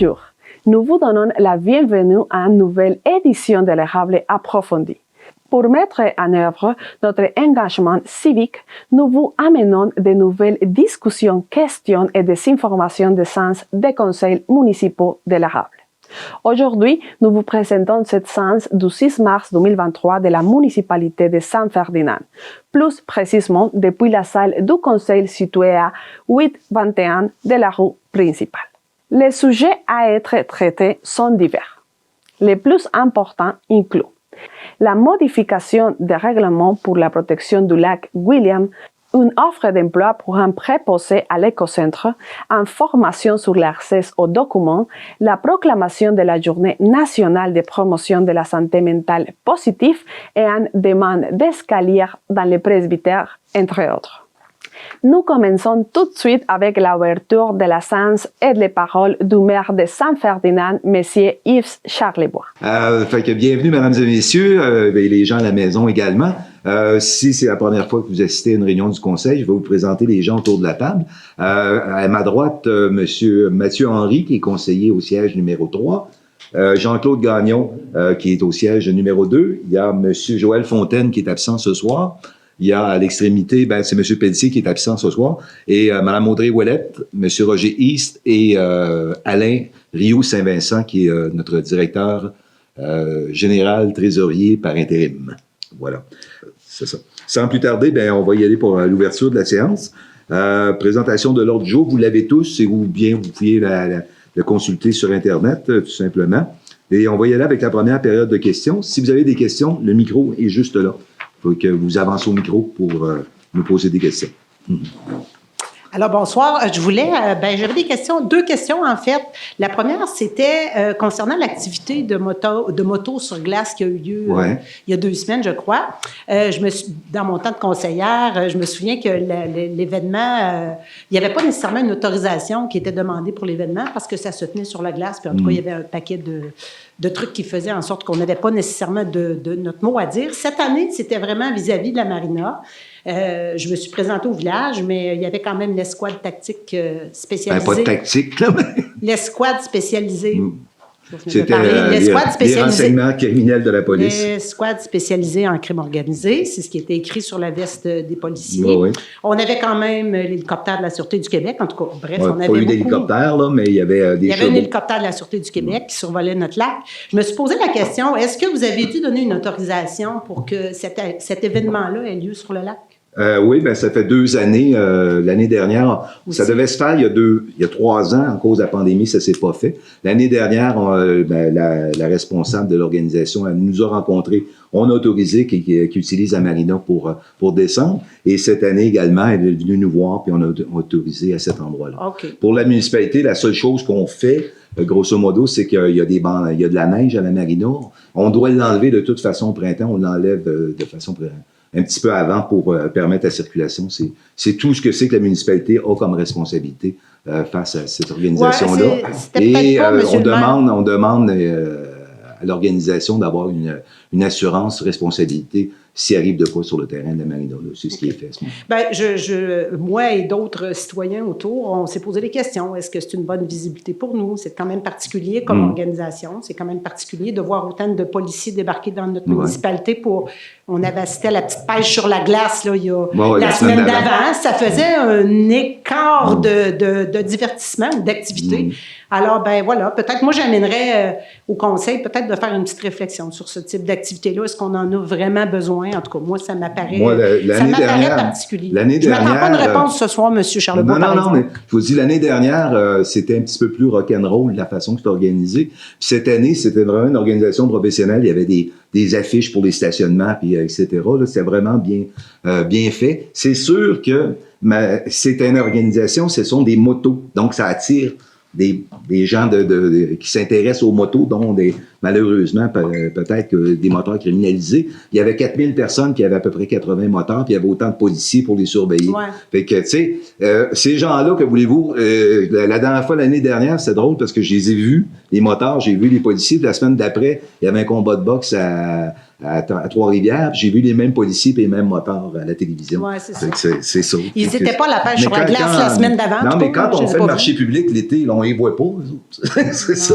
Bonjour, nous vous donnons la bienvenue à une nouvelle édition de l'Érable approfondie. Pour mettre en œuvre notre engagement civique, nous vous amenons de nouvelles discussions, questions et des informations de sens des conseils municipaux de l'Érable. Aujourd'hui, nous vous présentons cette séance du 6 mars 2023 de la municipalité de San Ferdinand, plus précisément depuis la salle du conseil située à 821 de la rue principale. Les sujets à être traités sont divers. Les plus importants incluent la modification des règlements pour la protection du lac William, une offre d'emploi pour un préposé à l'écocentre, une formation sur l'accès aux documents, la proclamation de la Journée nationale de promotion de la santé mentale positive et une demande d'escalier dans le presbytère, entre autres. Nous commençons tout de suite avec l'ouverture de la séance et les paroles du maire de San Ferdinand, M. Yves Charlebois. Bienvenue, mesdames et messieurs, et les gens à la maison également. Si c'est la première fois que vous assistez à une réunion du conseil, je vais vous présenter les gens autour de la table. À ma droite, M. Mathieu Henry, qui est conseiller au siège numéro 3. Jean-Claude Gagnon, qui est au siège numéro 2. Il y a M. Joël Fontaine, qui est absent ce soir. Il y a à l'extrémité, c'est M. Pelletier qui est absent ce soir, et Mme Audrey Ouellette, M. Roger East et Alain Rioux-Saint-Vincent, qui est notre directeur général trésorier par intérim. Voilà, c'est ça. Sans plus tarder, on va y aller pour l'ouverture de la séance. Présentation de l'ordre du jour, vous l'avez tous, et vous pouvez le consulter sur Internet, tout simplement. Et on va y aller avec la première période de questions. Si vous avez des questions, le micro est juste là. Il faut que vous avancez au micro pour nous poser des questions. Alors, bonsoir. J'avais des questions, deux questions en fait. La première, c'était concernant l'activité de moto sur glace qui a eu lieu il y a 2 semaines, je crois. Dans mon temps de conseillère, je me souviens que l'événement, il n'y avait pas nécessairement une autorisation qui était demandée pour l'événement parce que ça se tenait sur la glace. Puis en tout cas, il y avait un paquet de trucs qui faisaient en sorte qu'on n'avait pas nécessairement de notre mot à dire. Cette année, c'était vraiment vis-à-vis de la marina. Je me suis présentée au village, mais il y avait quand même l'escouade tactique spécialisée. Pas de tactique, là, mais... L'escouade spécialisée. C'était les renseignements criminels de la police. L'escouade spécialisée en crime organisé, c'est ce qui était écrit sur la veste des policiers. Oui. On avait quand même l'hélicoptère de la Sûreté du Québec, en tout cas, bref, on avait pas eu d'hélicoptère, là, mais il y avait des Il y avait un hélicoptère de la Sûreté du Québec qui survolait notre lac. Je me suis posé la question, est-ce que vous avez dû donner une autorisation pour que cet événement-là ait lieu sur le lac? Oui, ça fait 2 années. L'année dernière, ça devait se faire il y a 3 ans, en cause de la pandémie, ça s'est pas fait. L'année dernière, la responsable de l'organisation, elle nous a rencontrés. On a autorisé qu'ils utilisent la marina pour descendre. Et cette année également, elle est venue nous voir, puis on a autorisé à cet endroit-là. Okay. Pour la municipalité, la seule chose qu'on fait, grosso modo, c'est qu'il y a il y a de la neige à la marina. On doit l'enlever de toute façon au printemps. On l'enlève de façon un petit peu avant pour permettre la circulation. C'est tout ce que c'est que la municipalité a comme responsabilité face à cette organisation-là. Et on demande à l'organisation d'avoir une assurance responsabilité s'il arrive de quoi sur le terrain de la marina. C'est ce qui est fait à ce moment. Moi et d'autres citoyens autour, on s'est posé des questions. Est-ce que c'est une bonne visibilité pour nous? C'est quand même particulier comme organisation. C'est quand même particulier de voir autant de policiers débarquer dans notre municipalité On avait assisté à la petite pêche sur la glace là, il y a la semaine d'avant. Ça faisait un écart de divertissement ou d'activité. Alors, peut-être, moi, j'amènerais au conseil peut-être de faire une petite réflexion sur ce type d'activité-là. Est-ce qu'on en a vraiment besoin? En tout cas, moi, ça m'apparaît particulier. Je ne m'attends pas une réponse ce soir, M. Charlebois, Non, mais je vous dis, l'année dernière, c'était un petit peu plus rock'n'roll la façon que c'était organisé. Puis cette année, c'était vraiment une organisation professionnelle. Il y avait des affiches pour les stationnements, puis etc. Là, c'était vraiment bien fait. C'est sûr que c'est une organisation, ce sont des motos, donc ça attire des gens qui s'intéressent aux motos, dont malheureusement peut-être des moteurs criminalisés. Il y avait 4000 personnes qui avaient à peu près 80 moteurs, puis il y avait autant de policiers pour les surveiller. Fait que, tu sais, ces gens-là, que voulez-vous, la dernière fois, l'année dernière, c'est drôle parce que je les ai vus, les moteurs, j'ai vu les policiers, puis la semaine d'après, il y avait un combat de boxe à à Trois-Rivières, j'ai vu les mêmes policiers et les mêmes motards à la télévision. Oui, c'est ça. C'est ça. Ils n'étaient pas à la pêche sur la glace la semaine d'avant. Non, mais quand on fait le marché public l'été, on ne les voit pas, eux autres. C'est ça.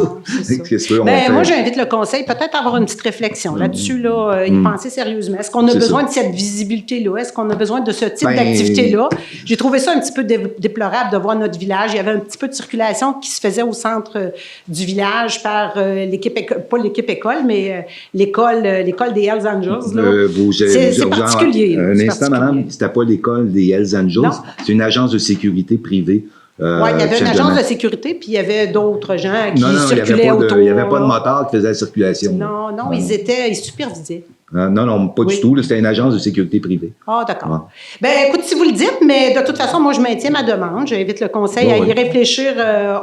Moi, j'invite le conseil peut-être à avoir une petite réflexion là-dessus, y penser sérieusement. Est-ce qu'on a besoin de cette visibilité-là? Est-ce qu'on a besoin de ce type d'activité-là? J'ai trouvé ça un petit peu déplorable de voir notre village. Il y avait un petit peu de circulation qui se faisait au centre du village par pas l'équipe école, mais l'école des Hells Angels. C'est particulier. Un instant, madame, c'était pas l'école des Hells Angels, c'est une agence de sécurité privée. Oui, il y avait une agence de sécurité, puis il y avait d'autres gens qui circulaient autour. Il n'y avait pas de motard qui faisait la circulation. Non, ils supervisaient. Non, pas du tout. C'était une agence de sécurité privée. Ah, d'accord. Bien, écoute, si vous le dites, mais de toute façon, moi, je maintiens ma demande. J'invite le conseil à y réfléchir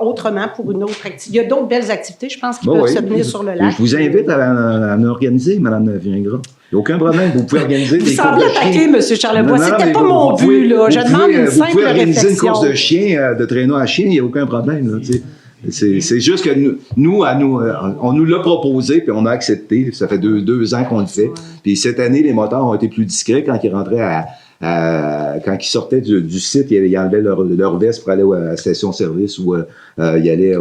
autrement pour une autre activité. Il y a d'autres belles activités, je pense, qui peuvent se tenir sur le lac. Je vous invite à en organiser, Mme Gingras. Il n'y a aucun problème. Vous pouvez organiser des courses de chiens. Vous semblez attaquer, M. Charlebois. C'était pas mon but, là. Je demande une simple réflexion. Vous pouvez organiser une course de chiens, de traîneau à chiens, il n'y a aucun problème, là, tu sais. C'est juste que on nous l'a proposé, puis on a accepté. Ça fait deux ans qu'on le fait. Puis cette année, les motards ont été plus discrets quand ils rentraient quand ils sortaient du site, ils enlevaient leur veste pour aller à la station-service ou ils allaient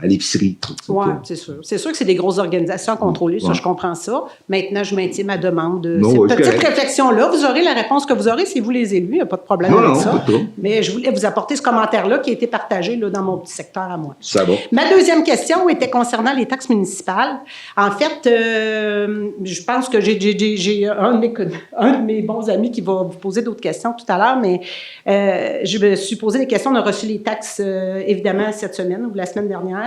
à l'épicerie. Oui, c'est sûr. C'est sûr que c'est des grosses organisations contrôlées, ça, je comprends ça. Maintenant, je maintiens ma demande de cette petite réflexion-là. Vous aurez la réponse que vous aurez, c'est vous les élus, il n'y a pas de problème avec ça. Mais je voulais vous apporter ce commentaire-là qui a été partagé là, dans mon petit secteur à moi. Ça va. Ma deuxième question était concernant les taxes municipales. En fait, je pense que j'ai un de mes bons amis qui va vous poser d'autres questions tout à l'heure, mais je me suis posé des questions. On a reçu les taxes, évidemment, cette semaine ou la semaine dernière.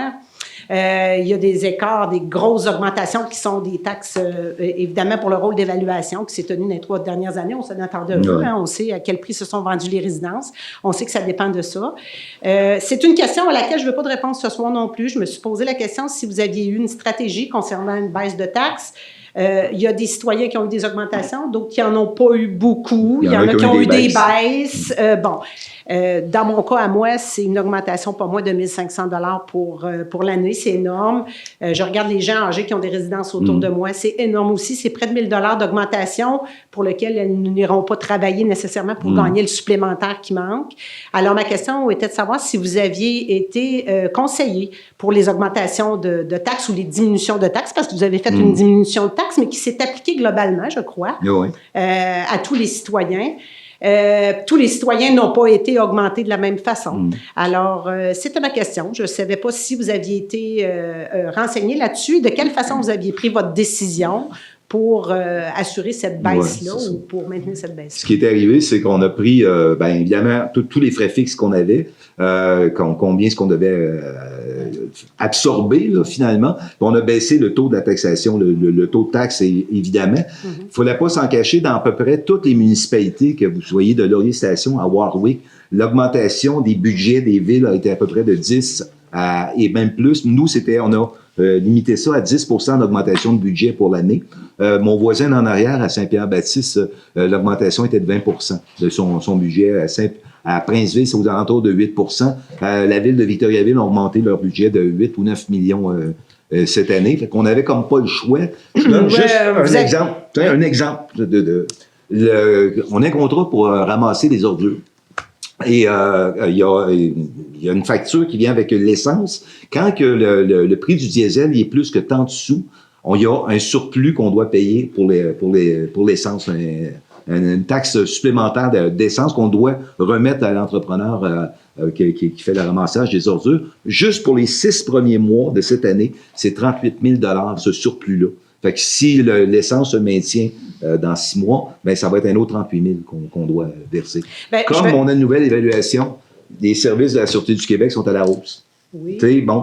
Il y a des écarts, des grosses augmentations qui sont des taxes, évidemment, pour le rôle d'évaluation qui s'est tenu dans les 3 dernières années. On s'en attendait un peu. On sait à quel prix se sont vendues les résidences. On sait que ça dépend de ça. C'est une question à laquelle je ne veux pas de réponse ce soir non plus. Je me suis posé la question si vous aviez eu une stratégie concernant une baisse de taxes. Il y a des citoyens qui ont eu des augmentations, d'autres qui n'en ont pas eu beaucoup. Il y en a qui ont eu des baisses. Dans mon cas, à moi, c'est une augmentation pas moins de 1 500 $ pour l'année. C'est énorme. Je regarde les gens âgés qui ont des résidences autour de moi. C'est énorme aussi. C'est près de 1 000 $ d'augmentation pour lequel elles n'iront pas travailler nécessairement pour gagner le supplémentaire qui manque. Alors, ma question était de savoir si vous aviez été conseillé pour les augmentations de taxes ou les diminutions de taxes, parce que vous avez fait une diminution de taxes, mais qui s'est appliquée globalement, je crois, à tous les citoyens. Tous les citoyens n'ont pas été augmentés de la même façon. Alors, c'était ma question. Je ne savais pas si vous aviez été renseigné là-dessus, de quelle façon vous aviez pris votre décision pour assurer cette baisse-là ou pour maintenir cette baisse-là. Ce qui est arrivé, c'est qu'on a pris, évidemment, tous les frais fixes qu'on avait, combien ce qu'on devait absorber, là, finalement. Puis on a baissé le taux de la taxation, le taux de taxe, évidemment. Il ne fallait pas s'en cacher dans à peu près toutes les municipalités que vous voyez de Laurier Station à Warwick. L'augmentation des budgets des villes a été à peu près de 10 et même plus. Nous, on a limité ça à 10 % d'augmentation de budget pour l'année. Mon voisin en arrière, à Saint-Pierre-Baptiste, l'augmentation était de 20 % de son budget. À Princeville, c'est aux alentours de 8 %. La ville de Victoriaville a augmenté leur budget de 8 ou 9 millions cette année. Fait qu'on avait comme pas le choix. Je donne juste un exemple. On a un contrat pour ramasser les ordures. Et il y a une facture qui vient avec l'essence. Quand que le prix du diesel il est plus que tant de sous, il y a un surplus qu'on doit payer pour l'essence, une taxe supplémentaire d'essence qu'on doit remettre à l'entrepreneur qui fait le ramassage des ordures. Juste pour les 6 premiers mois de cette année, c'est 38 000 $, ce surplus-là. Fait que si l'essence se maintient dans 6 mois, ben ça va être un autre 38 000 qu'on doit verser. On a une nouvelle évaluation, les services de la Sûreté du Québec sont à la hausse. Oui.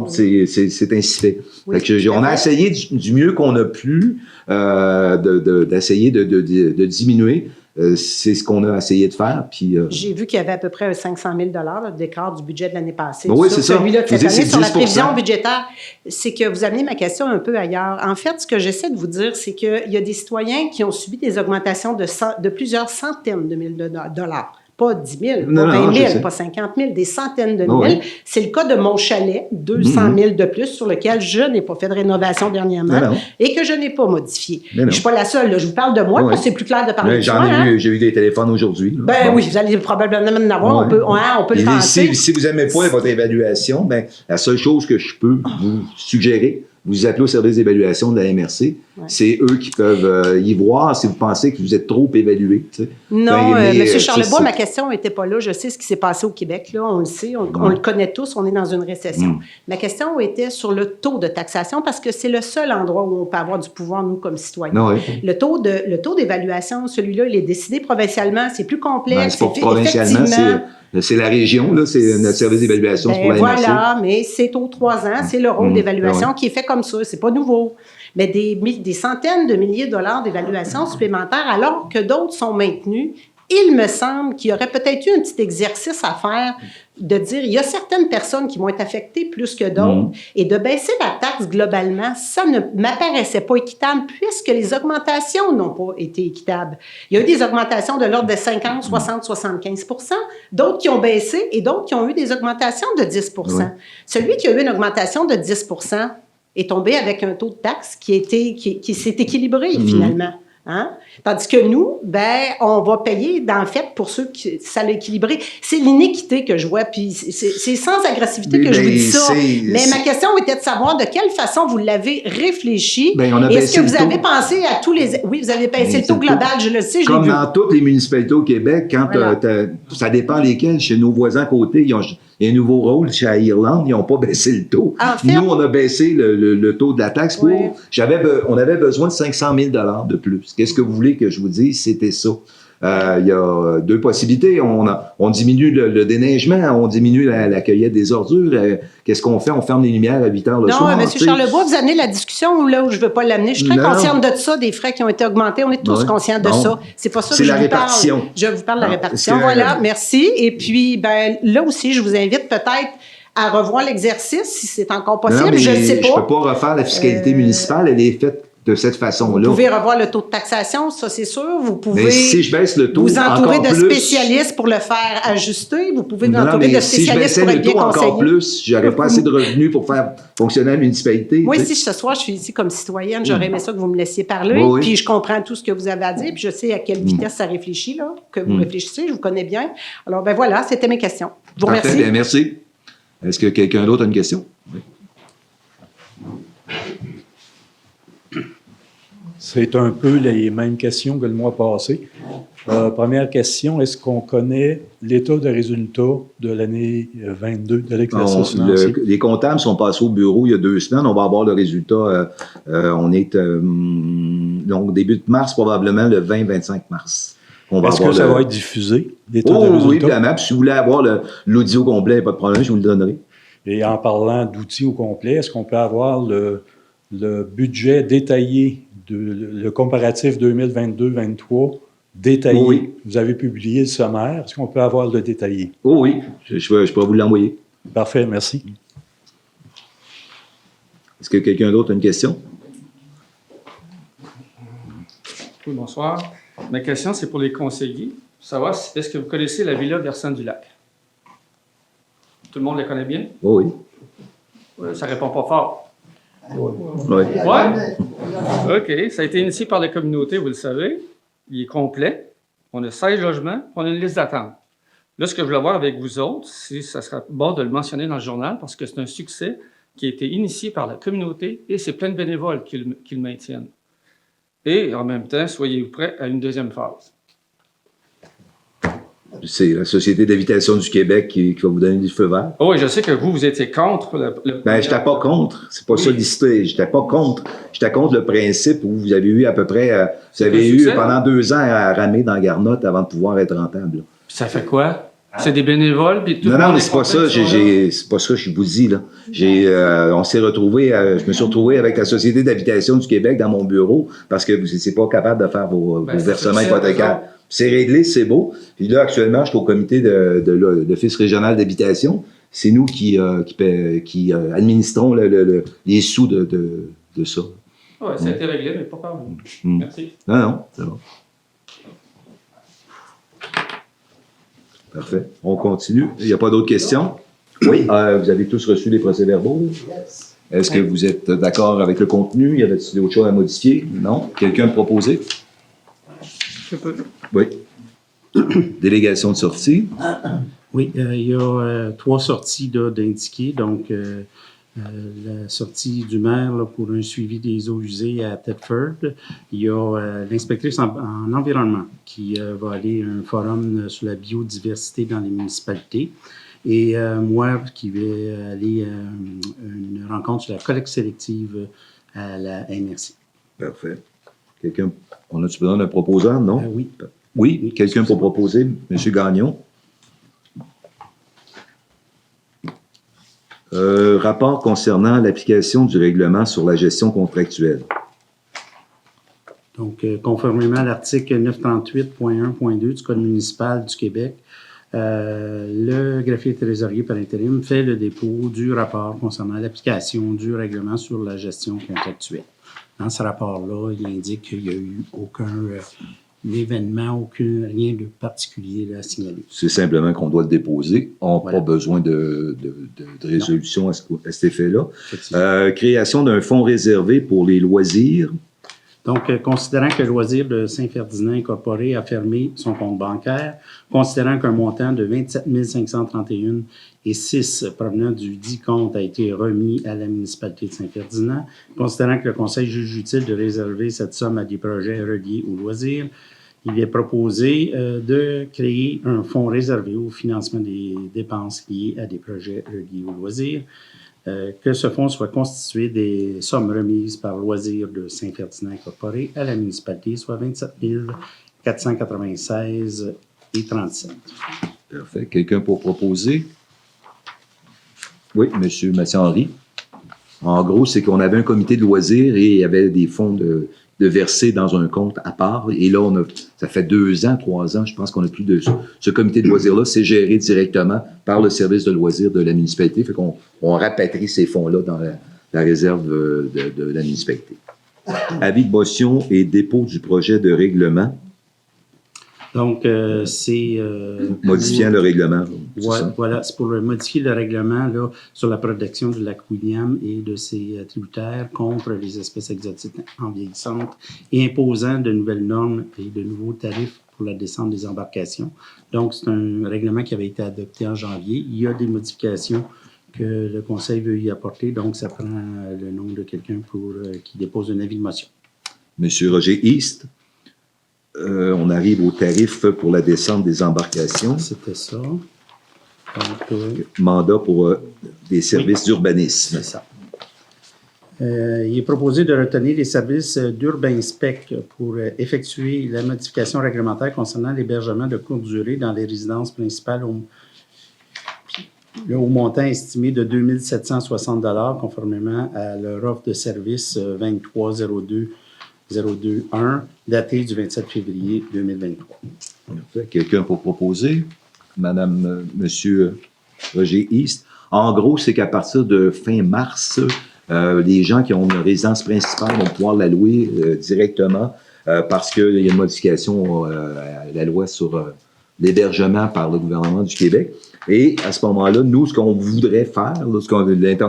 C'est ainsi fait. Oui, on a essayé du mieux qu'on a pu d'essayer de diminuer. C'est ce qu'on a essayé de faire. Puis, j'ai vu qu'il y avait à peu près 500 000 $ d'écart du budget de l'année passée. Oui, c'est ça. Celui-là de cette année, sur la prévision budgétaire, c'est que vous amenez ma question un peu ailleurs. En fait, ce que j'essaie de vous dire, c'est qu'il y a des citoyens qui ont subi des augmentations de plusieurs centaines de milliers de dollars. pas 10 000, pas Non, 20 je 000, sais. pas 50 000, des centaines de Oh, mille. oui. C'est le cas de mon chalet, 200 000 de plus, sur lequel je n'ai pas fait de rénovation dernièrement Non. et que je n'ai pas modifié. Mais non. Je ne suis pas la seule, là. Je vous parle de moi, Oui. parce que c'est plus clair de parler Mais de j'en soi. ai Hein? eu, j'ai eu des téléphones aujourd'hui. Là. Ben Bon. oui, vous allez probablement en avoir, Ouais. on peut le Et tenter. si vous n'aimez pas votre évaluation, ben, la seule chose que je peux vous suggérer, vous appelez au service d'évaluation de la MRC. Ouais. C'est eux qui peuvent y voir si vous pensez que vous êtes trop évalué. Tu sais. Non, Ben, mais, M. Charlebois, c'est- ma question n'était pas là. Je sais ce qui s'est passé au Québec, là, on le sait, on le connaît tous, on est dans une récession. Ma question était sur le taux de taxation parce que c'est le seul endroit où on peut avoir du pouvoir, nous, comme citoyens. Non, oui. Le taux d'évaluation, celui-là, il est décidé provincialement, c'est plus Ben, complexe. c'est pas provincialement, c'est la région, là, c'est notre service d'évaluation Ben pour la MRC. voilà, mais c'est aux 3 ans, c'est le rôle d'évaluation Ouais. qui est fait comme ça, c'est pas nouveau. Mais des centaines de milliers de dollars d'évaluation supplémentaires, alors que d'autres sont maintenus, il me semble qu'il y aurait peut-être eu un petit exercice à faire de dire, il y a certaines personnes qui vont être affectées plus que d'autres, et de baisser la taxe globalement, ça ne m'apparaissait pas équitable puisque les augmentations n'ont pas été équitables. Il y a eu des augmentations de l'ordre de 50, 60, 75 d'autres qui ont baissé et d'autres qui ont eu des augmentations de 10 Celui qui a eu une augmentation de 10 est tombé avec un taux de taxe qui s'est équilibré finalement. Hein? Tandis que nous, ben, on va payer, en fait, pour ceux qui ça l'a équilibré. C'est l'inéquité que je vois, puis c'est sans agressivité que je vous dis ça. Mais ma question était de savoir de quelle façon vous l'avez réfléchi. Ben, on a Est-ce que baissé vous le avez taux. pensé à tous les... Oui, vous avez baissé le taux global, je le sais, je l'ai Comme vu. dans toutes les municipalités au Québec, quand Voilà. ça dépend lesquelles. Chez nos voisins à côté, il y a un nouveau rôle. Chez Irlande, ils n'ont pas baissé le taux. En fait- Nous, on a baissé le taux de la taxe pour... Oui. On avait besoin de 500 000 de plus. Qu'est-ce que vous voulez que je vous dise? C'était ça. Il y a deux possibilités. On diminue le déneigement, on diminue la cueillette des ordures. Qu'est-ce qu'on fait? On ferme les lumières à 8 heures le soir. Non, M. tu sais. Charlebois, vous amenez la discussion là où je ne veux pas l'amener. Je suis très Non. consciente de ça, des frais qui ont été augmentés. On est tous Ouais. conscients de Bon. ça. C'est pas ça C'est que je la vous parle. répartition. Je vous parle de la Non. répartition. Est-ce que- Voilà, merci. Et puis, ben, là aussi, je vous invite peut-être à revoir l'exercice, si c'est encore possible. Non, mais je ne sais je pas. peux pas refaire la fiscalité municipale. Elle est faite de cette façon-là. Vous pouvez revoir le taux de taxation, ça c'est sûr. Vous pouvez Mais si je baisse le taux vous entourer encore de plus- spécialistes pour le faire ajuster. Vous pouvez vous Non, entourer de mais si je spécialistes baissais pour être le bien taux conseillés. encore plus, j'aurais pas assez de revenus pour faire fonctionner la municipalité. Moi, tu sais. si ce soir, je suis ici comme citoyenne, j'aurais aimé ça que vous me laissiez parler. Oui. Puis je comprends tout ce que vous avez à dire. Puis je sais à quelle vitesse ça réfléchit, là, que vous réfléchissez. Je vous connais bien. Alors, ben voilà, c'était mes questions. Je vous Parfait, remercie. bien, merci. Est-ce que quelqu'un d'autre a une question? Oui. C'est un peu les mêmes questions que le mois passé. Première question, est-ce qu'on connaît l'état de résultat de l'année 22 de l'exercice financier? Les comptables sont passés au bureau il y a 2 semaines. On va avoir le résultat. On est donc début de mars, probablement le 20-25 mars. On va Est-ce que avoir ça le- va être diffusé, l'état de Oh, résultat? oui, évidemment. Puis si vous voulez avoir l'audio complet, pas de problème, je vous le donnerai. Et en parlant d'outils au complet, est-ce qu'on peut avoir le budget détaillé, le comparatif 2022-23 détaillé? Oui. Vous avez publié le sommaire. Est-ce qu'on peut avoir le détaillé? Oh oui, je pourrais vous l'envoyer. Parfait, merci. Est-ce que quelqu'un d'autre a une question? Oui, bonsoir. Ma question, c'est pour les conseillers. Savoir, est-ce que vous connaissez la villa Versant-du-Lac? Tout le monde la connaît bien? Oh oui. Ça répond pas fort. Oui. Ouais? OK. Ça a été initié par la communauté, vous le savez. Il est complet. On a 16 logements. On a une liste d'attente. Là, ce que je voulais voir avec vous autres, si ça serait bon de le mentionner dans le journal, parce que c'est un succès qui a été initié par la communauté et c'est plein de bénévoles qui le maintiennent. Et en même temps, soyez-vous prêts à une deuxième phase. C'est la Société d'habitation du Québec qui va vous donner du feu vert. Oh oui, je sais que vous étiez contre le... Ben, j'étais pas contre. C'est pas ça l'histoire. J'étais pas contre. J'étais contre le principe où vous avez eu à peu près, vous avez un eu succès. pendant 2 ans à ramer dans Garnotte avant de pouvoir être rentable. là. Puis ça fait quoi? C'est des bénévoles, puis tout le Non, monde mais est c'est pas content ça. qu'ils sont là. C'est pas ça que je vous dis, là. On s'est retrouvé, je me suis retrouvé avec la Société d'habitation du Québec dans mon bureau parce que vous n'étiez pas capable de faire vos Ben, c'est versements ça, hypothécaires. raison. C'est réglé, c'est beau. Puis là, actuellement, je suis au comité de l'Office régional d'habitation. C'est nous qui administrons les sous de ça. Oui, ça a été réglé, mais pas par vous. Mm. Merci. Non, c'est bon. Parfait. On continue. Il n'y a pas d'autres questions? Oui. Vous avez tous reçu les procès-verbaux? Yes. Est-ce que vous êtes d'accord avec le contenu? Y avait-il d'autres choses à modifier? Non? Quelqu'un proposé? Je peux. Oui. Délégation de sortie? Oui, il y a 3 sorties d'indiquer. Donc, la sortie du maire là, pour un suivi des eaux usées à Thetford. Il y a l'inspectrice en environnement qui va aller à un forum sur la biodiversité dans les municipalités. Et moi qui vais aller à une rencontre sur la collecte sélective à la MRC. Parfait. Quelqu'un, on a-tu besoin d'un proposant, non? Oui. Oui, quelqu'un pour proposer? Monsieur Gagnon? Rapport concernant l'application du règlement sur la gestion contractuelle. Donc, conformément à l'article 938.1.2 du Code municipal du Québec, le greffier trésorier par intérim fait le dépôt du rapport concernant l'application du règlement sur la gestion contractuelle. Dans ce rapport-là, il indique qu'il n'y a eu aucun événement, rien de particulier à signaler. C'est simplement qu'on doit le déposer. On n'a pas besoin de résolution à cet effet-là. Création d'un fonds réservé pour les loisirs. Donc, considérant que le loisir de Saint-Ferdinand Incorporé a fermé son compte bancaire, considérant qu'un montant de 27 531,06 provenant du dit compte a été remis à la municipalité de Saint-Ferdinand, considérant que le conseil juge utile de réserver cette somme à des projets reliés au loisir, il est proposé de créer un fonds réservé au financement des dépenses liées à des projets reliés au loisir. Que ce fonds soit constitué des sommes remises par Loisirs de Saint-Ferdinand Incorporé à la municipalité, soit 27 496,37. Parfait. Quelqu'un pour proposer? Oui, M. Mathieu-Henry. En gros, c'est qu'on avait un comité de loisirs et il y avait des fonds de verser dans un compte à part. Et là, ça fait 2 ans, 3 ans, je pense qu'on n'a plus de ce comité de loisirs-là. C'est géré directement par le service de loisirs de la municipalité. Fait qu'on rapatrie ces fonds-là dans la réserve de la municipalité. Avis de motion et dépôt du projet de règlement. Donc, c'est... Modifiant le règlement. Voilà, c'est pour modifier le règlement là, sur la protection du lac William et de ses tributaires contre les espèces exotiques envieillissantes et imposant de nouvelles normes et de nouveaux tarifs pour la descente des embarcations. Donc, c'est un règlement qui avait été adopté en janvier. Il y a des modifications que le Conseil veut y apporter, donc ça prend le nom de quelqu'un qui dépose un avis de motion. Monsieur Roger East. On arrive au tarif pour la descente des embarcations. C'était ça. Donc, mandat pour des services d'urbanisme. C'est ça. Il est proposé de retenir les services d'Urbainspec pour effectuer la modification réglementaire concernant l'hébergement de courte durée dans les résidences principales au montant estimé de 2 760 $ conformément à leur offre de service 2302-021, daté du 27 février 2023. Quelqu'un pour proposer? Monsieur Roger East. En gros, c'est qu'à partir de fin mars, les gens qui ont une résidence principale vont pouvoir la louer directement parce qu'il y a une modification à la loi sur l'hébergement par le gouvernement du Québec. Et à ce moment-là, nous, ce qu'on voudrait faire, là,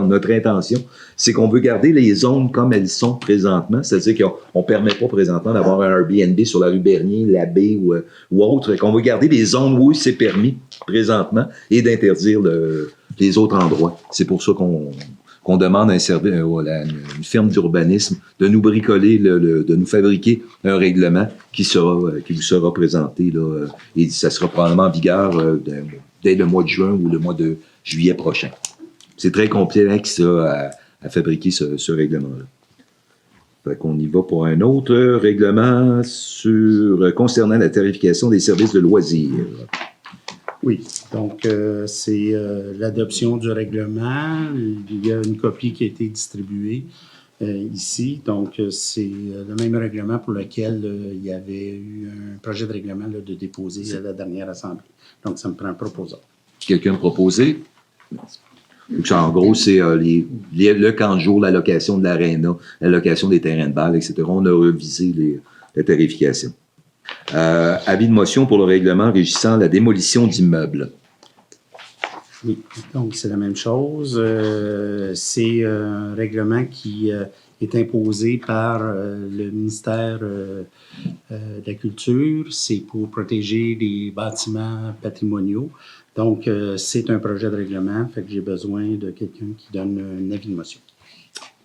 notre intention, c'est qu'on veut garder les zones comme elles sont présentement. C'est-à-dire qu'on ne permet pas présentement d'avoir un Airbnb sur la rue Bernier, la baie ou autre. Qu'on veut garder les zones où c'est permis présentement et d'interdire les autres endroits. C'est pour ça qu'on demande à une firme d'urbanisme de nous bricoler, de nous fabriquer un règlement qui vous sera présenté. Là, et ça sera probablement en vigueur dès le mois de juin ou le mois de juillet prochain. C'est très complexe à fabriquer ce règlement-là. Fait qu'on y va pour un autre règlement concernant la tarification des services de loisirs. Oui, donc c'est l'adoption du règlement. Il y a une copie qui a été distribuée ici. Donc, c'est le même règlement pour lequel il y avait eu un projet de règlement là, de déposer à la dernière Assemblée. Donc, ça me prend un proposant. Quelqu'un proposé? En gros, c'est le camp de jour, l'allocation de l'aréna, l'allocation des terrains de balle, etc. On a revisé la tarification. Avis de motion pour le règlement régissant la démolition d'immeubles. Oui, donc c'est la même chose. C'est un règlement qui est imposé par le ministère de la Culture. C'est pour protéger les bâtiments patrimoniaux. Donc, c'est un projet de règlement, fait que j'ai besoin de quelqu'un qui donne un avis de motion.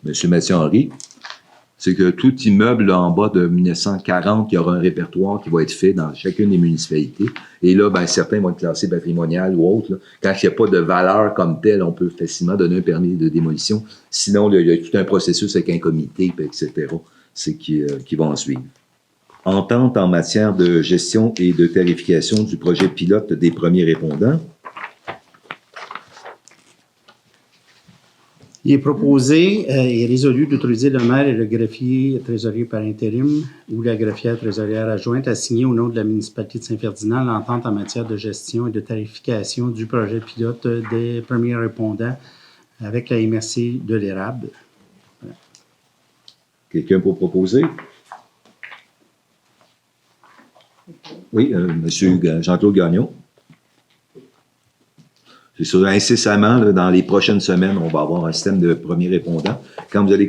Monsieur Mathieu-Henry, c'est que tout immeuble là, en bas de 1940, il y aura un répertoire qui va être fait dans chacune des municipalités. Et là, ben, certains vont être classés patrimonial ou autres. Là. Quand il n'y a pas de valeur comme telle, on peut facilement donner un permis de démolition. Sinon, là, il y a tout un processus avec un comité, etc. C'est qui vont en suivre. Entente en matière de gestion et de tarification du projet pilote des premiers répondants. Il est proposé et résolu d'autoriser le maire et le greffier trésorier par intérim ou la greffière trésorière adjointe à signer au nom de la municipalité de Saint-Ferdinand l'entente en matière de gestion et de tarification du projet pilote des premiers répondants avec la MRC de l'Érable. Voilà. Quelqu'un pour proposer? Oui, Monsieur Jean-Claude Gagnon. C'est sûr, incessamment, là, dans les prochaines semaines, on va avoir un système de premiers répondants. Quand vous allez,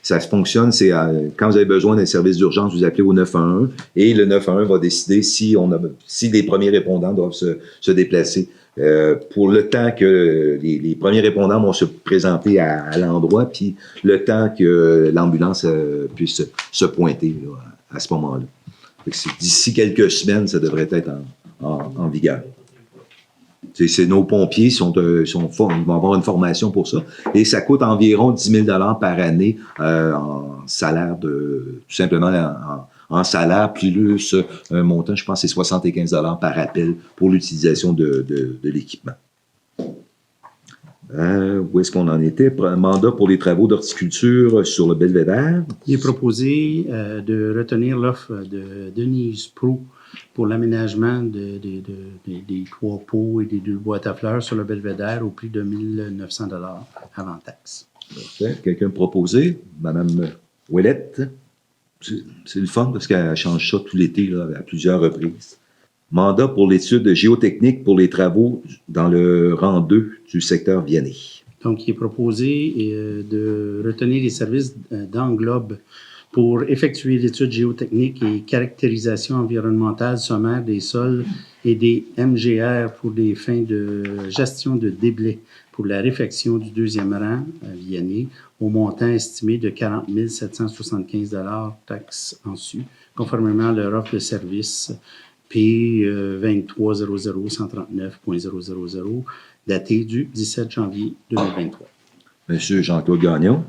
ça fonctionne, c'est quand vous avez besoin d'un service d'urgence, vous appelez au 911 et le 911 va décider si les premiers répondants doivent se déplacer. Pour le temps que les premiers répondants vont se présenter à l'endroit, puis le temps que l'ambulance puisse se pointer là, à ce moment-là. D'ici quelques semaines, ça devrait être en vigueur. C'est nos pompiers ils vont avoir une formation pour ça. Et ça coûte environ 10 000 $ par année en salaire tout simplement en salaire, plus un montant, je pense, c'est 75 $ par appel pour l'utilisation de l'équipement. Où est-ce qu'on en était? Mandat pour les travaux d'horticulture sur le Belvédère. Il est proposé de retenir l'offre de Denise Proulx pour l'aménagement des 3 pots et des 2 boîtes à fleurs sur le Belvédère au prix de 1 900 $ avant taxe. Parfait. Quelqu'un proposé? Madame Ouellette. C'est le fun parce qu'elle change ça tout l'été là, à plusieurs reprises. Mandat pour l'étude géotechnique pour les travaux dans le rang 2 du secteur Vianney. Donc, il est proposé de retenir les services d'Englobe pour effectuer l'étude géotechnique et caractérisation environnementale sommaire des sols et des MGR pour des fins de gestion de déblais pour la réfection du 2e rang à Vianney au montant estimé de 40 775 $ taxes en su, conformément à leur offre de service P2300139.000, daté du 17 janvier 2023. Monsieur Jean-Claude Gagnon.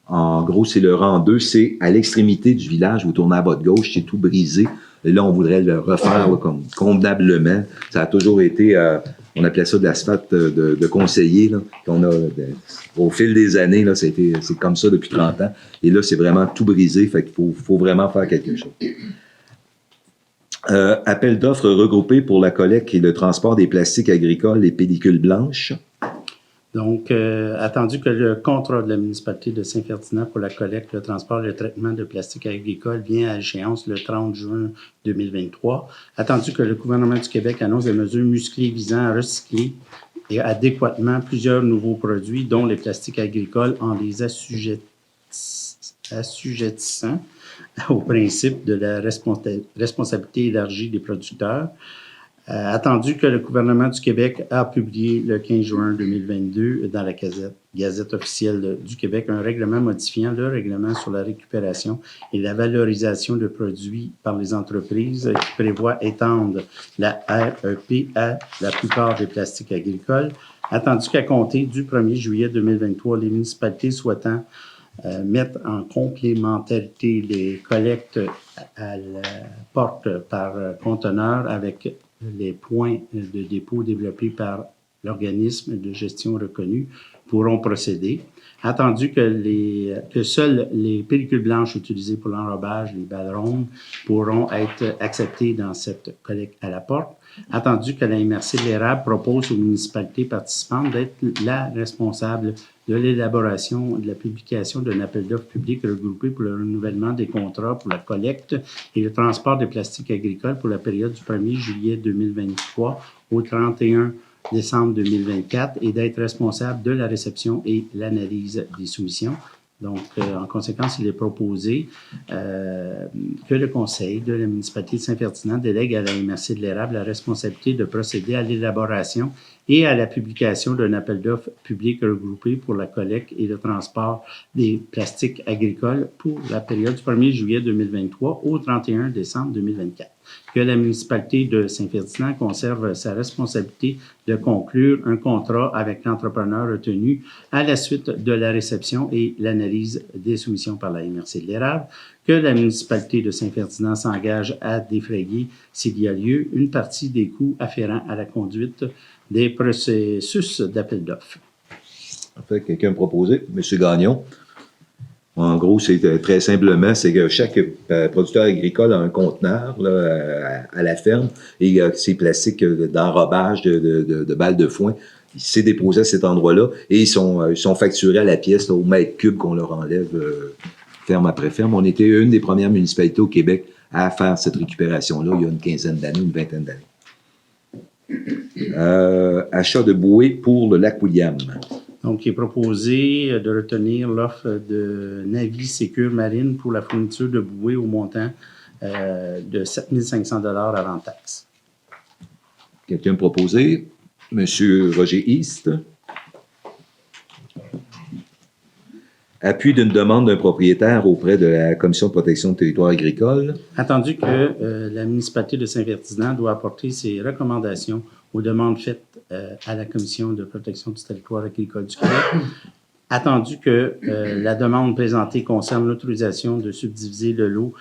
En gros, c'est le rang 2, c'est à l'extrémité du village, vous tournez à votre gauche, c'est tout brisé. Et là, on voudrait le refaire là, comme convenablement. Ça a toujours été, on appelait ça de l'asphalte de conseiller. Là, qu'on a, au fil des années, là, c'est comme ça depuis 30 ans. Et là, c'est vraiment tout brisé, fait qu'il faut vraiment faire quelque chose. Appel d'offres regroupé pour la collecte et le transport des plastiques agricoles et pellicules blanches. Donc, attendu que le contrat de la municipalité de Saint-Ferdinand pour la collecte, le transport et le traitement de plastique agricole vient à échéance le 30 juin 2023, attendu que le gouvernement du Québec annonce des mesures musclées visant à recycler et adéquatement plusieurs nouveaux produits, dont les plastiques agricoles, en les assujettissant au principe de la responsabilité élargie des producteurs. Attendu que le gouvernement du Québec a publié le 15 juin 2022 dans la Gazette officielle du Québec un règlement modifiant le règlement sur la récupération et la valorisation de produits par les entreprises qui prévoit étendre la REP à la plupart des plastiques agricoles. Attendu qu'à compter du 1er juillet 2023, les municipalités souhaitant mettre en complémentarité les collectes à la porte par conteneur avec les points de dépôt développés par l'organisme de gestion reconnu pourront procéder. Attendu que seules les pellicules blanches utilisées pour l'enrobage, les balles rondes, pourront être acceptées dans cette collecte à la porte. Attendu que la MRC de l'Érable propose aux municipalités participantes d'être la responsable de l'élaboration et de la publication d'un appel d'offres public regroupé pour le renouvellement des contrats pour la collecte et le transport des plastiques agricoles pour la période du 1er juillet 2023 au 31 décembre 2024 et d'être responsable de la réception et l'analyse des soumissions. Donc, en conséquence, il est proposé que le Conseil de la municipalité de Saint-Ferdinand délègue à la MRC de l'Érable la responsabilité de procéder à l'élaboration et à la publication d'un appel d'offres public regroupé pour la collecte et le transport des plastiques agricoles pour la période du 1er juillet 2023 au 31 décembre 2024. Que la municipalité de Saint-Ferdinand conserve sa responsabilité de conclure un contrat avec l'entrepreneur retenu à la suite de la réception et l'analyse des soumissions par la MRC de l'Érable, que la municipalité de Saint-Ferdinand s'engage à défrayer, s'il y a lieu, une partie des coûts afférents à la conduite des processus d'appel d'offres. En fait, quelqu'un a proposé, M. Gagnon. En gros, c'est très simplement, c'est que chaque producteur agricole a un conteneur là, à la ferme et ses plastiques d'enrobage de balles de foin. C'est déposé à cet endroit-là et ils sont facturés à la pièce là, au mètre cube qu'on leur enlève ferme après ferme. On était une des premières municipalités au Québec à faire cette récupération-là il y a une quinzaine d'années, une vingtaine d'années. Achat de bouées pour le lac William. Donc, il est proposé de retenir l'offre de Navi Sécure Marine pour la fourniture de bouées au montant de 7 500 $ avant taxe. Quelqu'un a proposé? Monsieur Roger East. Appui d'une demande d'un propriétaire auprès de la Commission de protection du territoire agricole. Attendu que la municipalité de Saint-Ferdinand doit apporter ses recommandations aux demandes faites à la Commission de protection du territoire agricole du Québec, attendu que la demande présentée concerne l'autorisation de subdiviser le lot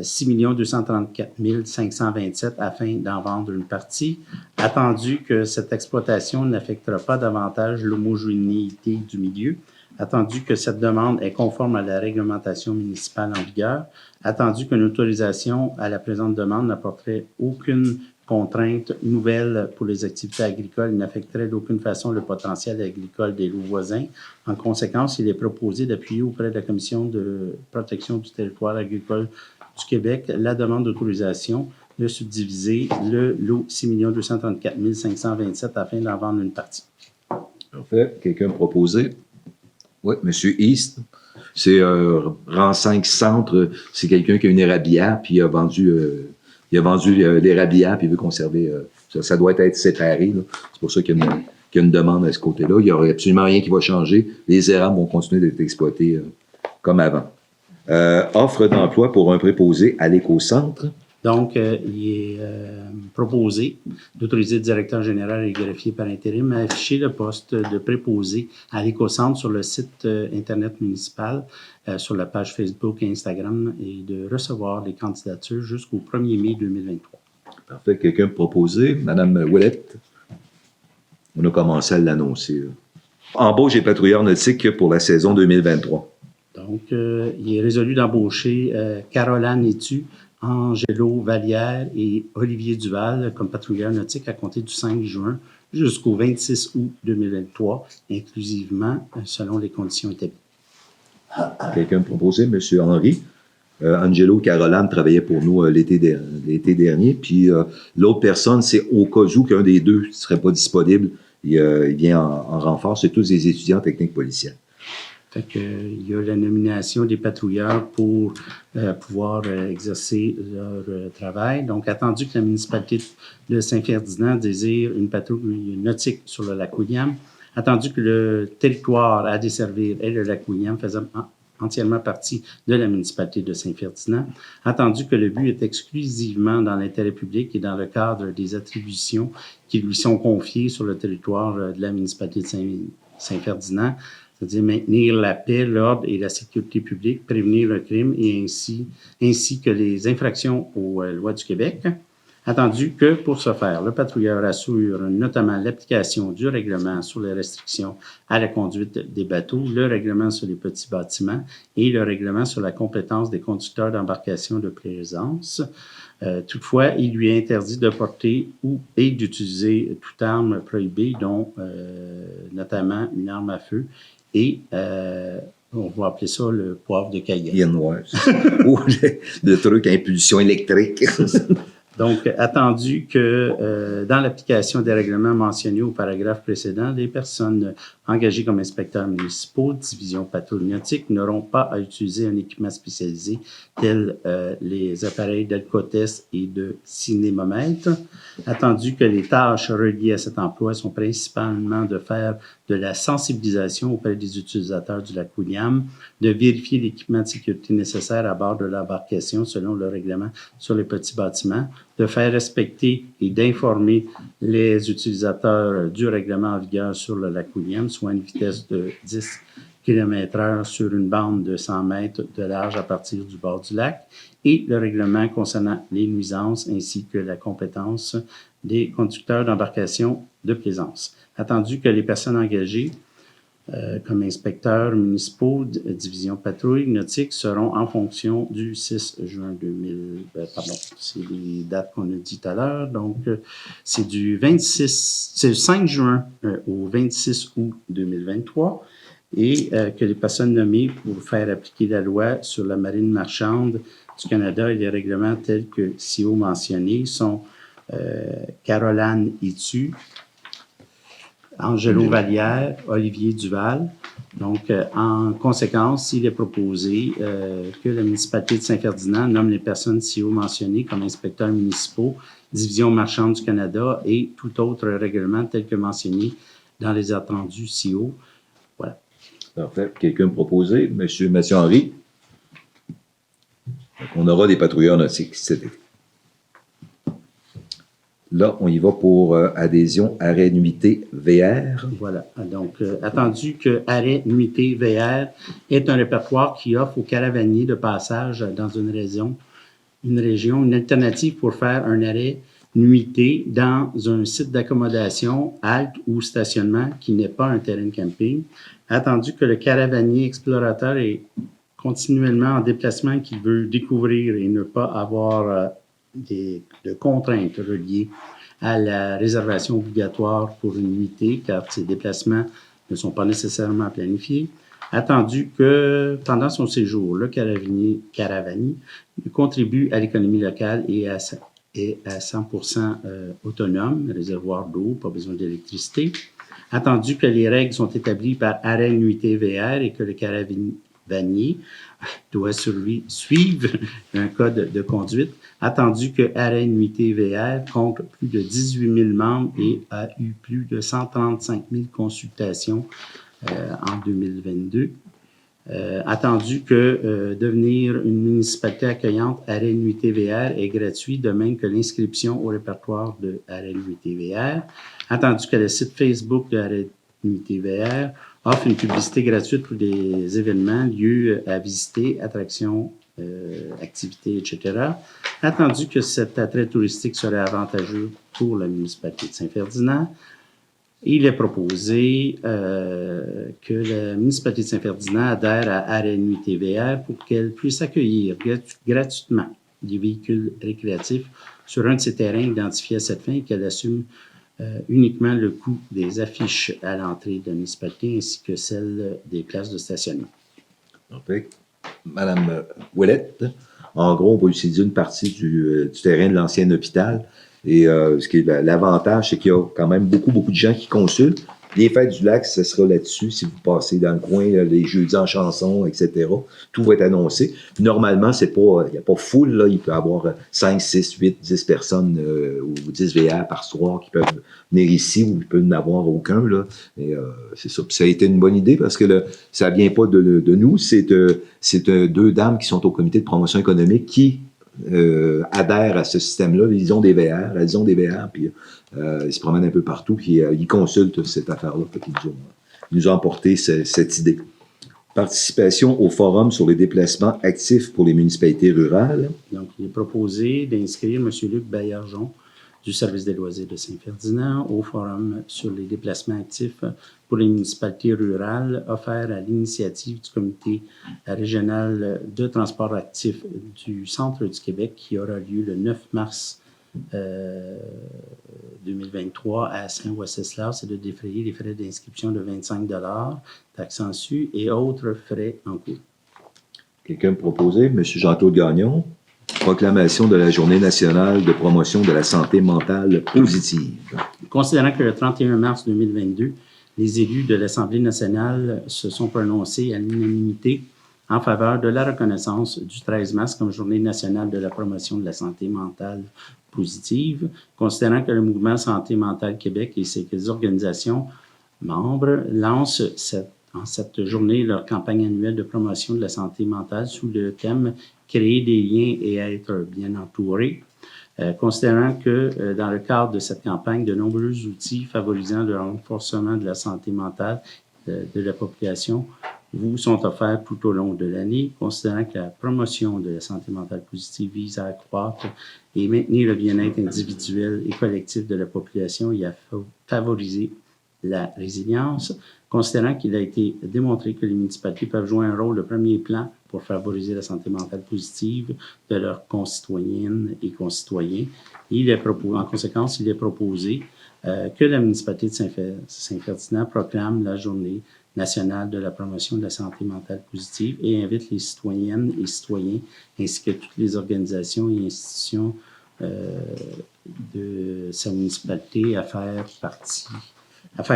6 234 527 afin d'en vendre une partie, attendu que cette exploitation n'affectera pas davantage l'homogénéité du milieu, attendu que cette demande est conforme à la réglementation municipale en vigueur, attendu qu'une autorisation à la présente demande n'apporterait aucune contrainte nouvelle pour les activités agricoles et n'affecterait d'aucune façon le potentiel agricole des lots voisins. En conséquence, il est proposé d'appuyer auprès de la Commission de protection du territoire agricole du Québec la demande d'autorisation de subdiviser le lot 6 234 527 afin d'en vendre une partie. Parfait. Quelqu'un a proposé? Oui, M. East. C'est rang 5 centre. C'est quelqu'un qui a une érablière, puis il a vendu l'érablière, puis il veut conserver. Ça doit être séparé. Là. C'est pour ça qu'il y a une demande à ce côté-là. Il n'y aura absolument rien qui va changer. Les érables vont continuer d'être exploités comme avant. Offre d'emploi pour un préposé à l'éco-centre. Donc, il est proposé d'autoriser le directeur général et greffier par intérim à afficher le poste de préposé à l'éco-centre sur le site Internet municipal, sur la page Facebook et Instagram, et de recevoir les candidatures jusqu'au 1er mai 2023. Parfait. Quelqu'un peut proposer? Madame Ouellette. On a commencé à l'annoncer. Embauche des patrouilleurs nautiques pour la saison 2023. Donc, il est résolu d'embaucher Caroline Etu, Angelo Vallière et Olivier Duval comme patrouilleurs nautiques à compter du 5 juin jusqu'au 26 août 2023, inclusivement selon les conditions établies. Quelqu'un proposé? M. Henry. Angelo Caroline travaillait pour nous l'été dernier. Puis l'autre personne, c'est au cas où qu'un des deux ne serait pas disponible, il vient en renfort. C'est tous des étudiants en technique policière. Fait que, il y a la nomination des patrouilleurs pour pouvoir exercer leur travail. Donc, attendu que la municipalité de Saint-Ferdinand désire une patrouille nautique sur le lac William, attendu que le territoire à desservir est le lac William, faisant entièrement partie de la municipalité de Saint-Ferdinand, attendu que le but est exclusivement dans l'intérêt public et dans le cadre des attributions qui lui sont confiées sur le territoire de la municipalité de Saint-Ferdinand, c'est-à-dire maintenir la paix, l'ordre et la sécurité publique, prévenir le crime et ainsi que les infractions aux lois du Québec. Attendu que, pour ce faire, le patrouilleur assure notamment l'application du règlement sur les restrictions à la conduite des bateaux, le règlement sur les petits bâtiments et le règlement sur la compétence des conducteurs d'embarcation de plaisance. Toutefois, il lui est interdit de porter et d'utiliser toute arme prohibée, dont notamment une arme à feu, et on va appeler ça le poivre de Cayenne. Cayenne noir. Ou le truc à impulsion électrique. Donc, attendu que dans l'application des règlements mentionnés au paragraphe précédent, les personnes engagées comme inspecteurs municipaux, division patrouille nautique, n'auront pas à utiliser un équipement spécialisé tel les appareils d'alcotest et de cinémomètre. Attendu que les tâches reliées à cet emploi sont principalement de faire de la sensibilisation auprès des utilisateurs du lac William, de vérifier l'équipement de sécurité nécessaire à bord de l'embarcation selon le règlement sur les petits bâtiments, de faire respecter et d'informer les utilisateurs du règlement en vigueur sur le lac William, soit une vitesse de 10 km/h sur une bande de 100 mètres de large à partir du bord du lac, et le règlement concernant les nuisances ainsi que la compétence des conducteurs d'embarcation de plaisance. Attendu que les personnes engagées comme inspecteurs municipaux, division patrouille nautique, seront en fonction du 6 juin 2000. C'est les dates qu'on a dit tout à l'heure. Donc, c'est du 5 juin au 26 août 2023. Et que les personnes nommées pour faire appliquer la loi sur la marine marchande du Canada et les règlements tels que ci-haut mentionnés sont Caroline Itu, Angelo Vallière, Olivier Duval. Donc, en conséquence, il est proposé que la municipalité de Saint-Ferdinand nomme les personnes ci-haut mentionnées comme inspecteurs municipaux, division marchande du Canada et tout autre règlement tel que mentionné dans les attendus ci-haut. Voilà. Parfait. Quelqu'un me proposé? Monsieur Henry. Donc, on aura des patrouilleurs nautiques cet été. Là, on y va pour adhésion arrêt nuitée VR. Voilà. Donc, attendu que arrêt nuitée VR est un répertoire qui offre aux caravaniers de passage dans une région une alternative pour faire un arrêt nuitée dans un site d'accommodation, halte ou stationnement qui n'est pas un terrain de camping. Attendu que le caravanier explorateur est continuellement en déplacement, qu'il veut découvrir et ne pas avoir de contraintes reliées à la réservation obligatoire pour une nuitée, car ces déplacements ne sont pas nécessairement planifiés. Attendu que pendant son séjour, le caravanier contribue à l'économie locale et à 100% autonome, réservoir d'eau, pas besoin d'électricité. Attendu que les règles sont établies par arrêt nuitée VR et que le caravanier doit suivre un code de conduite. Attendu que arrêt nuitée VR compte plus de 18 000 membres et a eu plus de 135 000 consultations en 2022. Attendu que devenir une municipalité accueillante arrêt nuitée VR est gratuit, de même que l'inscription au répertoire de arrêt nuitée VR. Attendu que le site Facebook de arrêt nuitée VR offre une publicité gratuite pour des événements, lieux à visiter, attractions, activités, etc. Attendu que cet attrait touristique serait avantageux pour la municipalité de Saint-Ferdinand, il est proposé que la municipalité de Saint-Ferdinand adhère à arrêt nuitée VR pour qu'elle puisse accueillir gratuitement des véhicules récréatifs sur un de ses terrains identifiés à cette fin et qu'elle assume uniquement le coût des affiches à l'entrée de la municipalité ainsi que celle des places de stationnement. Parfait. Madame Ouellette, en gros, on va utiliser une partie du terrain de l'ancien hôpital. Et ce qui est l'avantage, c'est qu'il y a quand même beaucoup de gens qui consultent. Les fêtes du lac, ce sera là-dessus. Si vous passez dans le coin, là, les jeudis en chanson, etc., tout va être annoncé. Puis normalement, il n'y a pas full. Là, il peut y avoir 5, 6, 8, 10 personnes ou 10 VR par soir qui peuvent venir ici ou il peut n'y avoir aucun. Là. Et, c'est ça. Puis ça a été une bonne idée parce que ça ne vient pas de nous. C'est deux dames qui sont au comité de promotion économique qui adhèrent à ce système-là. Ils ont des VR, elles ont des VR, puis ils se promènent un peu partout, puis ils consultent cette affaire-là. Ils nous ont apporté cette idée. Participation au forum sur les déplacements actifs pour les municipalités rurales. Donc, il est proposé d'inscrire M. Luc Baillargeon du service des loisirs de Saint-Ferdinand au forum sur les déplacements actifs pour les municipalités rurales offert à l'initiative du comité régional de transport actif du centre du Québec qui aura lieu le 9 mars 2023 à Saint-Wenceslas, c'est de défrayer les frais d'inscription de 25 taxes en su et autres frais en cours. Quelqu'un proposé? M. Jean-Claude Gagnon. Proclamation de la Journée nationale de promotion de la santé mentale positive. Considérant que le 31 mars 2022, les élus de l'Assemblée nationale se sont prononcés à l'unanimité en faveur de la reconnaissance du 13 mars comme Journée nationale de la promotion de la santé mentale positive, considérant que le Mouvement Santé mentale Québec et ses organisations membres lancent cette journée leur campagne annuelle de promotion de la santé mentale sous le thème « Créer des liens et être bien entouré ». Considérant que dans le cadre de cette campagne, de nombreux outils favorisant le renforcement de la santé mentale de la population vous sont offerts tout au long de l'année, considérant que la promotion de la santé mentale positive vise à accroître et maintenir le bien-être individuel et collectif de la population et à favoriser la résilience, considérant qu'il a été démontré que les municipalités peuvent jouer un rôle de premier plan pour favoriser la santé mentale positive de leurs concitoyennes et concitoyens. En conséquence, il est proposé que la municipalité de Saint-Ferdinand proclame la Journée nationale de la promotion de la santé mentale positive et invite les citoyennes et citoyens ainsi que toutes les organisations et institutions de sa municipalité à faire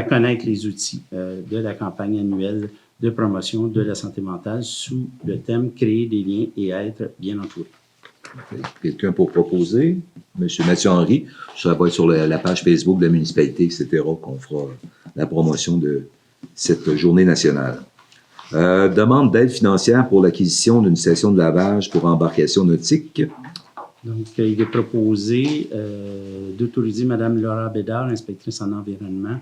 connaître les outils de la campagne annuelle de promotion de la santé mentale sous le thème « Créer des liens et être bien entouré ». Quelqu'un pour proposer? M. Mathieu Henry, ça va être sur la page Facebook de la municipalité, etc., qu'on fera la promotion de cette journée nationale. Demande d'aide financière pour l'acquisition d'une station de lavage pour embarcation nautique. Donc, il est proposé d'autoriser Mme Laura Bédard, inspectrice en environnement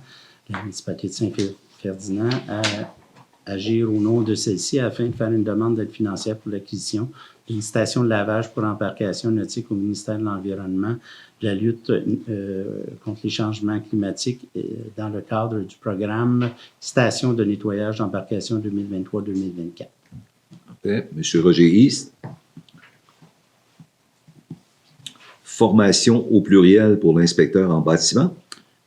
de la municipalité de Saint-Ferdinand, à agir au nom de celle-ci afin de faire une demande d'aide financière pour l'acquisition d'une station de lavage pour embarcation nautique au ministère de l'Environnement, de la lutte contre les changements climatiques dans le cadre du programme Station de nettoyage d'embarcation 2023-2024. M. Roger East. Formation au pluriel pour l'inspecteur en bâtiment.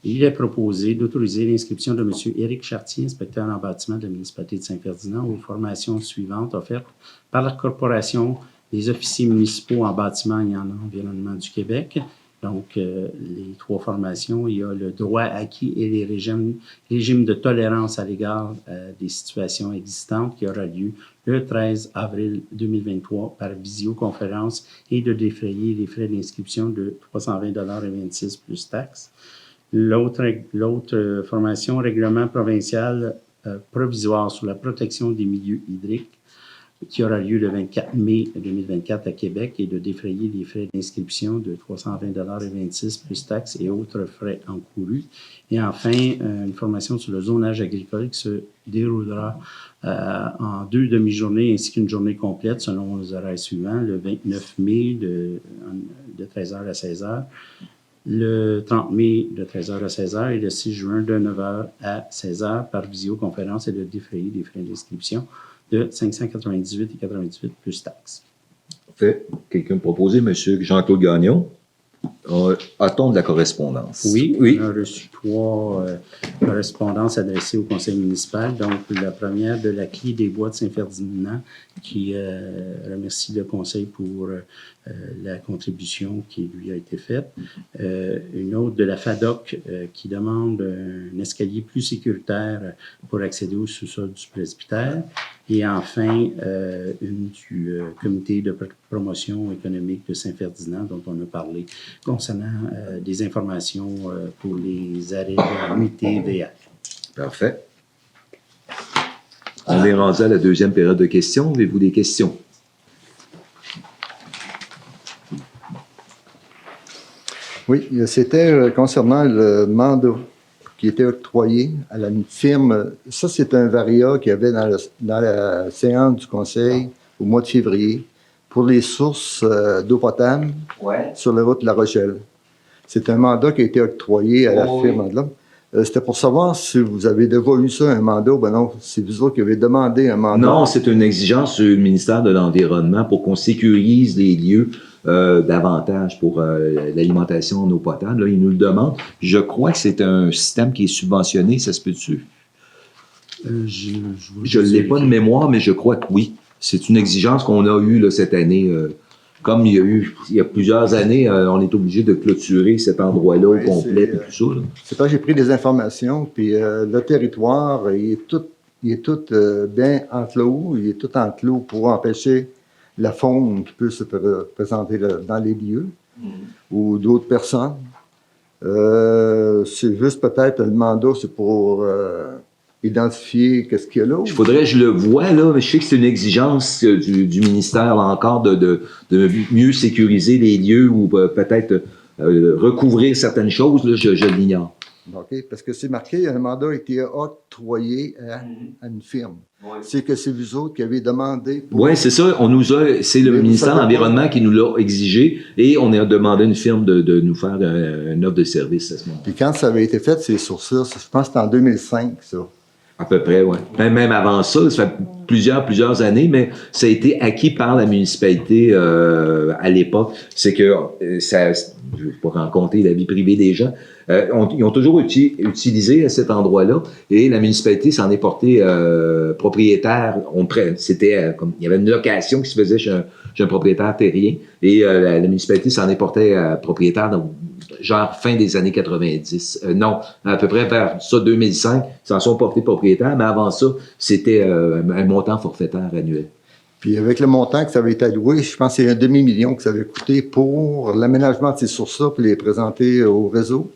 Il est proposé d'autoriser l'inscription de M. Éric Chartier, inspecteur en bâtiment de la municipalité de Saint-Ferdinand, aux formations suivantes offertes par la Corporation des officiers municipaux en bâtiment et en environnement du Québec. Donc, les 3 formations, il y a le droit acquis et les régimes de tolérance à l'égard des situations existantes qui aura lieu le 13 avril 2023 par visioconférence et de défrayer les frais d'inscription de 320,26 $ plus taxes. L'autre formation, règlement provincial provisoire sur la protection des milieux hydriques, qui aura lieu le 24 mai 2024 à Québec et de défrayer les frais d'inscription de 320,26 $ plus taxes et autres frais encourus. Et enfin, une formation sur le zonage agricole qui se déroulera en 2 demi-journées ainsi qu'une journée complète selon les horaires suivants, le 29 mai de 13h à 16h, le 30 mai de 13h à 16h et le 6 juin de 9h à 16h par visioconférence et de défrayer les frais d'inscription de 598,98 $ plus taxes. Fait. Quelqu'un proposé, M. Jean-Claude Gagnon. A-t-on de la correspondance? Oui, on a reçu 3 correspondances adressées au conseil municipal. Donc, la première de la Clé des Bois de Saint-Ferdinand qui remercie le conseil pour la contribution qui lui a été faite. Une autre de la FADOC qui demande un escalier plus sécuritaire pour accéder au sous-sol du presbytère. Et enfin, une du comité de promotion économique de Saint-Ferdinand dont on a parlé concernant des informations pour les arrêts de nuitée TVA. Parfait. On est rendu à la deuxième période de questions. Avez-vous des questions? Oui, c'était concernant le mandat qui était octroyé à la firme. Ça, c'est un varia qu'il y avait dans la séance du conseil au mois de février pour les sources d'eau potable sur la route de La Rochelle. C'est un mandat qui a été octroyé à la firme de là. C'était pour savoir si vous avez déjà eu ça, un mandat, ou ben non, c'est vous autres qui avez demandé un mandat. Non, c'est une exigence du ministère de l'Environnement pour qu'on sécurise les lieux davantage pour l'alimentation en eau potable. Là, ils nous le demandent. Je crois que c'est un système qui est subventionné, ça se peut-tu? Je ne l'ai pas de mémoire, mais je crois que oui. C'est une exigence qu'on a eue là, cette année. Comme il y a plusieurs années, on est obligé de clôturer cet endroit-là au complet et tout ça. Là. C'est parce que j'ai pris des informations, puis le territoire, il est tout bien enclos, il est tout enclos pour empêcher la faune qui peut se présenter dans les lieux ou d'autres personnes. C'est juste peut-être le mandat, c'est pour identifier qu'est-ce qu'il y a là. Il faudrait que je le voie, là, mais je sais que c'est une exigence du ministère là, encore de mieux sécuriser les lieux ou peut-être recouvrir certaines choses, là, je l'ignore. OK, parce que c'est marqué, un mandat a été octroyé à une firme. Ouais. C'est que c'est vous autres qui avez demandé. Oui, c'est ça. C'est le ministère de l'Environnement qui nous l'a exigé et on a demandé à une firme de nous faire une offre de service à ce moment-là. Puis quand ça avait été fait, c'est sur ça. Je pense que c'était en 2005, ça. À peu près, oui. Même avant ça fait plusieurs années, mais ça a été acquis par la municipalité à l'époque. C'est que, ça, je ne vais pas raconter la vie privée des gens, ils ont toujours utilisé cet endroit-là et la municipalité s'en est portée propriétaire. C'était comme il y avait une location qui se faisait chez un propriétaire terrien et la municipalité s'en est portée propriétaire dans genre fin des années 90. Non, à peu près vers ça 2005, ils s'en sont portés propriétaires, mais avant ça, c'était un montant forfaitaire annuel. Puis avec le montant que ça avait été alloué, je pense que c'est 1,5 million que ça avait coûté pour l'aménagement de ces sources-là, pour les présenter au réseau.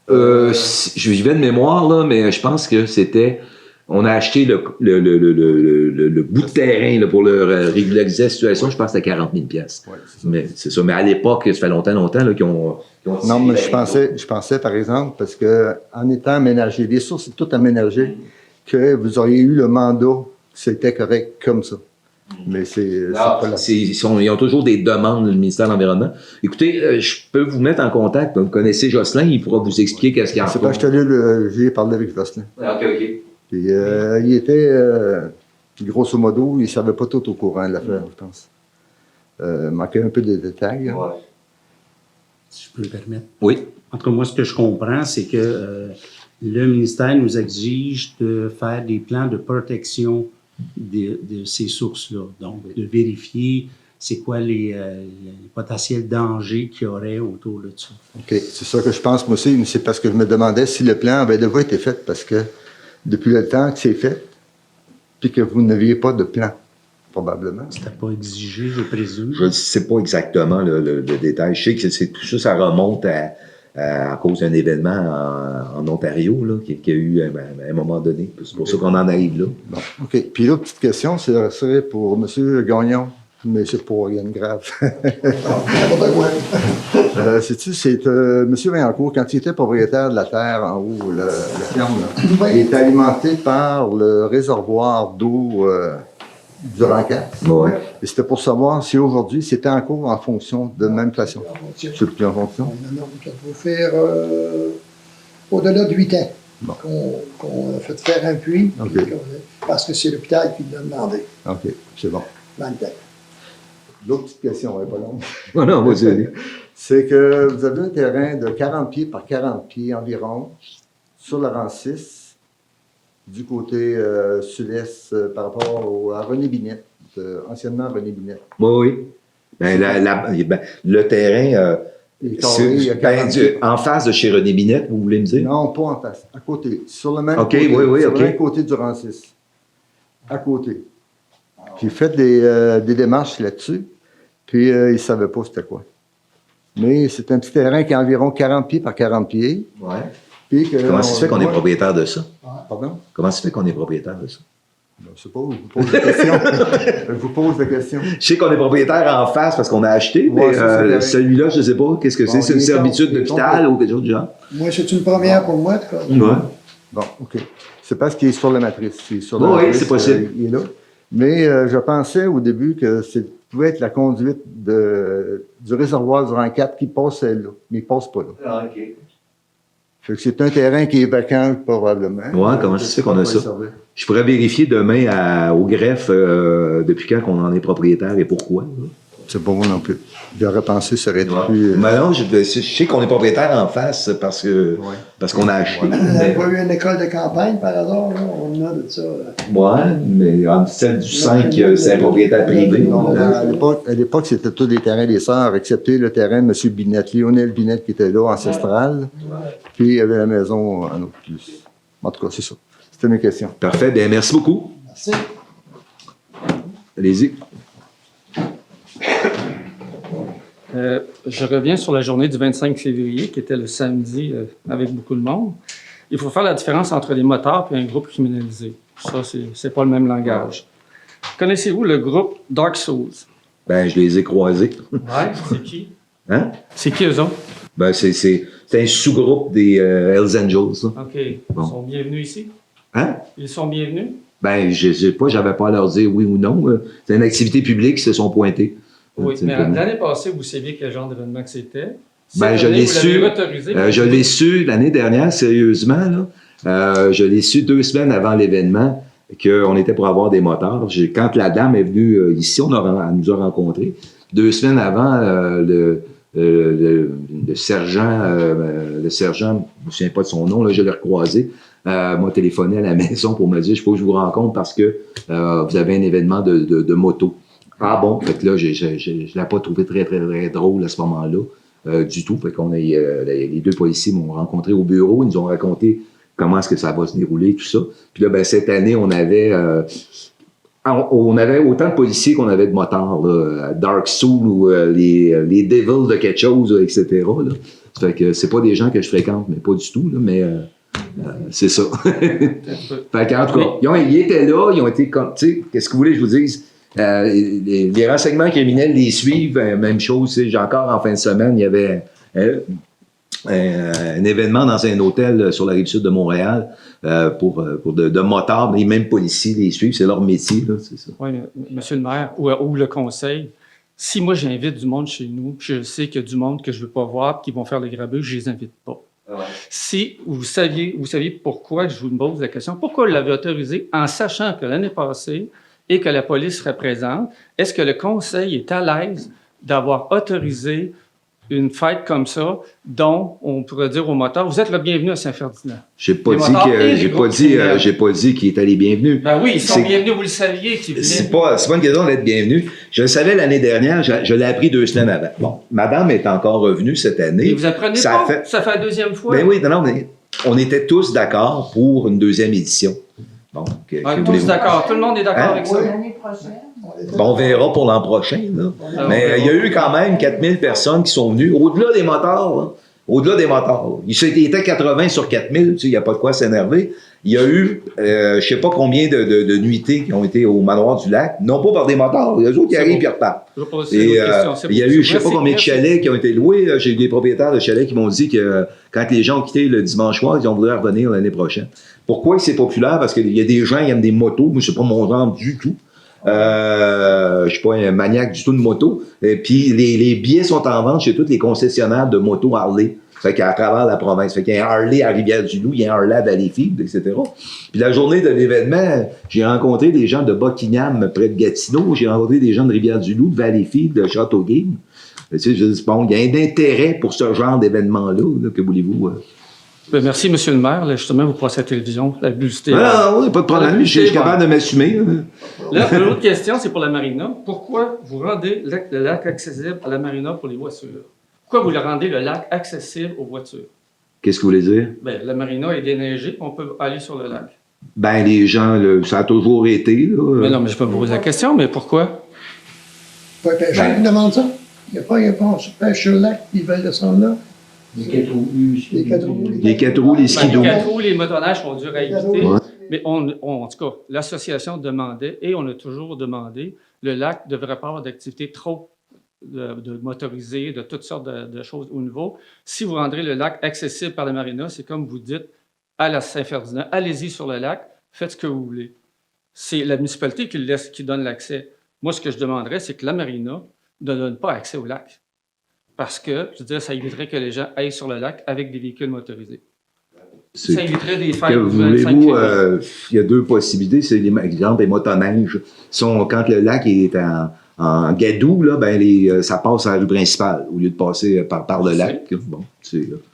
Je vivais de mémoire, là, mais je pense que c'était... On a acheté le bout de terrain là, pour régulariser la situation, je pense que c'était 40 000 $. Ouais, mais c'est ça. Mais à l'époque, ça fait longtemps là, qu'ils ont non, mais je pensais, par exemple, parce que en étant aménagé, les sources, c'est tout aménagé, que vous auriez eu le mandat, c'était correct comme ça. Mais c'est pas la... Ils ont toujours des demandes, le ministère de l'Environnement. Écoutez, je peux vous mettre en contact. Vous connaissez Jocelyn, il pourra vous expliquer qu'est-ce qu'il y a en C'est pas que j'ai parlé avec Jocelyn. OK. Puis il était, grosso modo, il ne savait pas tout au courant de l'affaire, je pense. Manquait un peu de détails. Ouais. Si je peux me permettre. Oui. En tout cas, moi, ce que je comprends, c'est que le ministère nous exige de faire des plans de protection de ces sources-là. Donc, de vérifier c'est quoi les potentiels dangers qu'il y aurait autour de ça. OK. C'est ça que je pense, moi aussi. C'est parce que je me demandais si le plan avait déjà été fait, parce que depuis le temps que c'est fait, puis que vous n'aviez pas de plan, probablement. C'était pas exigé, je présume. Je ne sais pas exactement le détail. Je sais que tout ça, ça remonte à cause d'un événement en Ontario là, qu'il y a eu à un moment donné. C'est pour ça qu'on en arrive là. Bon, OK. Puis l'autre petite question, ce serait pour M. Gagnon. Mais c'est pas rien de grave. Sais-tu, c'est M. Vaillancourt, quand il était propriétaire de la terre en haut, la ferme, là, il est alimenté par le réservoir d'eau du Rancat. Oui. Et c'était pour savoir si aujourd'hui, c'était encore en fonction de la même façon. C'est plus en fonction. Non, ça peut faire au-delà de 8 ans bon. qu'on a fait faire un puits, okay. Parce que c'est l'hôpital qui l'a demandé. OK, c'est bon. Dans le temps. L'autre petite question, elle n'est pas longue. Oh non, vas-y. C'est que vous avez un terrain de 40 pieds par 40 pieds environ sur la rang 6 du côté sud-est par rapport à René Binette, anciennement René Binette. Oui. Ben, le terrain, en face de chez René Binette, vous voulez me dire? Non, pas en face, à côté. Sur le même côté, sur le même côté du rang 6. À côté. J'ai fait des démarches là-dessus, puis ils ne savaient pas c'était quoi. Mais c'est un petit terrain qui a environ 40 pieds par 40 pieds. Ouais. Puis comment ça se fait qu'on est propriétaire de ça? Pardon? Comment ça se fait qu'on est propriétaire de ça? Je ne sais pas, je vous pose la question. Je vous pose la question. Je sais qu'on est propriétaire en face parce qu'on a acheté, mais celui-là, je ne sais pas. Qu'est-ce que c'est? C'est une servitude d'hôpital ou quelque chose du genre? Moi, c'est une première pour moi, en tout cas. Ouais. Bon, OK. C'est parce qu'il est sur la matrice. Oui, c'est possible. Il est là. Mais je pensais au début que pouvait être la conduite du réservoir du rang 4 qui passait là, mais il ne passe pas là. Ah, OK. Fait que c'est un terrain qui est vacant, probablement. Ouais, comment ça se fait qu'on a ça? Je pourrais vérifier demain au greffe depuis quand qu'on en est propriétaire et pourquoi. Là. C'est pas moi non plus. J'aurais pensé que ça aurait été plus... Mais non, je sais qu'on est propriétaire en face parce qu'on a acheté. On n'a pas eu une école de campagne par hasard, là? On a de ça. Ouais, mais en celle du 5, c'est un propriétaire privé. Non, à l'époque, c'était tous les terrains des Sœurs, excepté le terrain de M. Binette, Lionel Binette qui était là, ancestral. Puis il y avait la maison en autre plus. En tout cas, c'est ça. C'était mes questions. Parfait. Bien, merci beaucoup. Merci. Allez-y. Je reviens sur la journée du 25 février, qui était le samedi avec beaucoup de monde. Il faut faire la différence entre les motards et un groupe criminalisé. Ça, c'est pas le même langage. Connaissez-vous le groupe Dark Souls? Ben, je les ai croisés. Ouais, c'est qui? Hein? C'est qui eux autres? Ben, c'est un sous-groupe des Hells Angels. Là. OK. Ils sont bienvenus ici? Hein? Ils sont bienvenus? Ben, je sais pas, j'avais pas à leur dire oui ou non. C'est une activité publique, ils se sont pointés. Oui, mais l'année passée, vous saviez quel genre d'événement que c'était? Ben, je l'ai su. Je l'ai su l'année dernière, sérieusement. Là. Je l'ai su 2 semaines avant l'événement qu'on était pour avoir des motards. Quand la dame est venue ici, elle nous a rencontrés. 2 semaines avant, le sergent, je me souviens pas de son nom, là, je l'ai recroisé, m'a téléphoné à la maison pour me dire, je faut que je vous rencontre parce que vous avez un événement de moto. Ah bon? Fait que là, je l'ai pas trouvé très, très, très drôle à ce moment-là, du tout. Fait qu'on a, les 2 policiers m'ont rencontré au bureau, ils nous ont raconté comment est-ce que ça va se dérouler, tout ça. Puis là, ben, cette année, on avait autant de policiers qu'on avait de motards, là, Dark Soul ou les Devils de quelque chose, etc. Là. Ça fait que c'est pas des gens que je fréquente, mais pas du tout, là, mais c'est ça. Fait qu'en tout cas, ils étaient là, ils ont été comme, tu sais, qu'est-ce que vous voulez que je vous dise? Les renseignements criminels les suivent, même chose, j'ai encore en fin de semaine, il y avait un événement dans un hôtel sur la rive sud de Montréal pour de motards, les mêmes policiers les suivent, c'est leur métier, là, c'est ça. Oui, monsieur le maire, ou le conseil, si moi j'invite du monde chez nous, je sais qu'il y a du monde que je ne veux pas voir, qui vont faire les grabuges, je ne les invite pas. Ouais. Si vous saviez pourquoi, je vous pose la question, pourquoi vous l'avez autorisé en sachant que l'année passée et que la police serait présente, est-ce que le conseil est à l'aise d'avoir autorisé une fête comme ça, dont on pourrait dire aux motards, vous êtes le bienvenu à Saint-Ferdinand. J'ai pas dit qu'il était les bienvenus. Ben oui, ils sont bienvenus, vous le saviez qu'ils venaient. C'est pas une question d'être bienvenu. Je le savais l'année dernière, je l'ai appris 2 semaines avant. Bon, madame est encore revenue cette année. Et vous apprenez ça pas? Ça fait la 2e fois? Ben oui, non, mais on était tous d'accord pour une 2e édition. Bon, tous d'accord. Tout le monde est d'accord avec ça? L'année prochaine. Bon, on verra pour l'an prochain. Là. Mais il y a eu quand même 4000 personnes qui sont venues, au-delà des motards. Là. Au-delà des motards. Il était 80 sur 4000, il n'y a pas de quoi s'énerver. Il y a eu, je ne sais pas combien de nuitées qui ont été au manoir du lac, non pas par des motards, les autres qui arrivent et repartent. Et il y a eu, je ne sais pas combien de chalets qui ont été loués. J'ai eu des propriétaires de chalets qui m'ont dit que quand les gens ont quitté le dimanche soir, ils ont voulu revenir l'année prochaine. Pourquoi c'est populaire? Parce qu'il y a des gens qui aiment des motos, mais c'est pas mon genre du tout. Je suis pas un maniaque du tout de moto. Et puis les billets sont en vente chez tous les concessionnaires de motos Harley. Fait qu'à travers la province. Fait qu'il y a un Harley à Rivière-du-Loup, il y a un Harley à Valleyfield, etc. Puis la journée de l'événement, j'ai rencontré des gens de Buckingham près de Gatineau, j'ai rencontré des gens de Rivière-du-Loup, de Valleyfield, de Châteauguay. Tu sais, je dis, bon, il y a un intérêt pour ce genre d'événement-là, là, que voulez-vous? Ben, merci, monsieur le maire. Là, justement, vous passez à la télévision, la publicité. Ah, oui, pas de problème. Je suis capable de m'assumer. Là, l'autre question, c'est pour la marina. Pourquoi vous rendez le lac accessible à la marina pour les voitures? Pourquoi vous le rendez le lac accessible aux voitures? Qu'est-ce que vous voulez dire? Ben, la marina est déneigée, on peut aller sur le lac. Ben, les gens, ça a toujours été. Là. Mais non, mais je peux vous poser la question, mais pourquoi? Pas un pêcheur qui demande ça. Il n'y a pas on se pêche sur le lac, ils veulent descendre là. Les 4 roues. Les 4 roues, les skidoo. Les 4 roues, les motoneiges sont durs à éviter. Ouais. Mais en tout cas, l'association demandait, et on a toujours demandé, le lac ne devrait pas avoir d'activité trop de motorisée, de toutes sortes de choses au niveau. Si vous rendrez le lac accessible par la marina, c'est comme vous dites à la Saint-Ferdinand, allez-y sur le lac, faites ce que vous voulez. C'est la municipalité qui donne l'accès. Moi, ce que je demanderais, c'est que la marina ne donne pas accès au lac. Parce que, je veux dire, ça éviterait que les gens aillent sur le lac avec des véhicules motorisés. Ça éviterait des fêtes. Que voulez-vous, il y a deux possibilités. C'est exemple des motoneiges. Quand le lac est en gadou, là, ça passe à la rue principale au lieu de passer par le lac. Bon,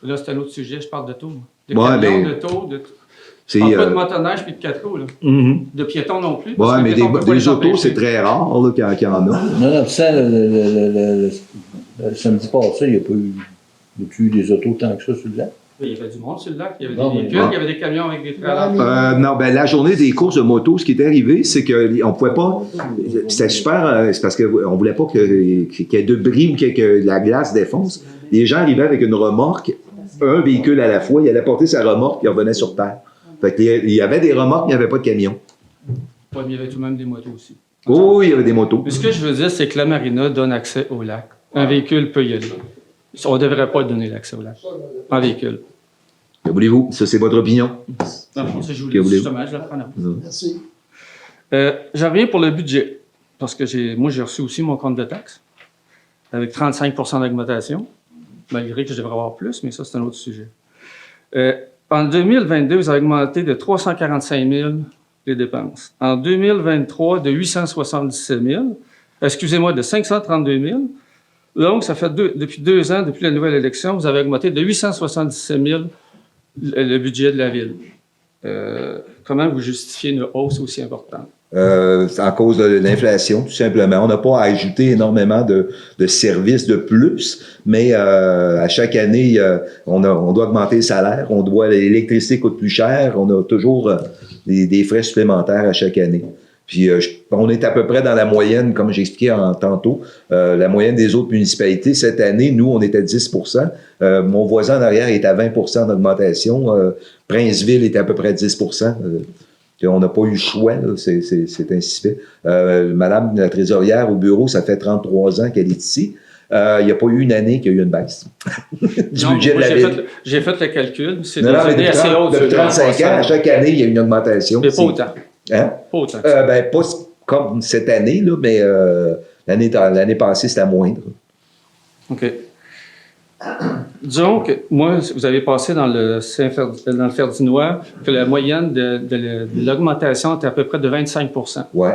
là, c'est un autre sujet. Je parle de taux. De camions, de taux, je parle pas de motoneige puis de 4 roues, là. De piétons non plus. Oui, mais des autos, c'est très rare là, qu'il y en a. Non, ça, le samedi passé, il n'y a pas eu des autos tant que ça sur le lac. Il y avait du monde sur le lac, il y avait des véhicules, il y avait des camions avec des trailers. Non, la journée des courses de moto, ce qui est arrivé, c'est qu'on pouvait pas. C'était super, c'est parce qu'on voulait pas qu'il y ait de bris ou que la glace défonce. Les gens arrivaient avec une remorque, un véhicule à la fois, ils allaient porter sa remorque, puis ils revenaient sur terre. Fait qu'il y avait des remorques, mais il n'y avait pas de camions. Ouais, mais il y avait tout de même des motos aussi. Oh, il y avait des motos. Mais ce que je veux dire, c'est que la marina donne accès au lac. Un véhicule peut y aller. On ne devrait pas donner l'accès au lac. En véhicule. Que voulez-vous? Ça, c'est votre opinion. Non, ça, je vous le dis justement, je la prends là. Merci. J'en reviens pour le budget. Parce que moi, j'ai reçu aussi mon compte de taxes. Avec 35 d'augmentation. Malgré que je devrais avoir plus, mais ça, c'est un autre sujet. En 2022, vous avez augmenté de 345 000 les dépenses. En 2023, de 877 000. Excusez-moi, de 532 000. Donc, ça fait depuis 2 ans, depuis la nouvelle élection, vous avez augmenté de 877 000 le budget de la ville. Comment vous justifiez une hausse aussi importante? C'est en cause de l'inflation, tout simplement. On n'a pas à ajouter énormément de services de plus, mais à chaque année, on doit augmenter les salaires, l'électricité coûte plus cher, on a toujours des frais supplémentaires à chaque année. Puis on est à peu près dans la moyenne, comme j'expliquais tantôt, la moyenne des autres municipalités. Cette année, nous, on est à 10 mon voisin en arrière est à 20 d'augmentation. Princeville est à peu près 10 on n'a pas eu le choix, c'est ainsi fait. Madame la trésorière au bureau, ça fait 33 ans qu'elle est ici. Il n'y a pas eu une année qu'il y a eu une baisse du budget de la ville. J'ai fait le calcul. C'est des années assez hautes. De 35 ans, à chaque année, il y a une augmentation. Mais pas autant. Hein? Pas autant. Pas comme cette année, là, mais l'année passée, c'était moindre. OK. Disons que, moi, vous avez passé dans le Ferdinois que la moyenne de l'augmentation était à peu près de 25 %. Oui.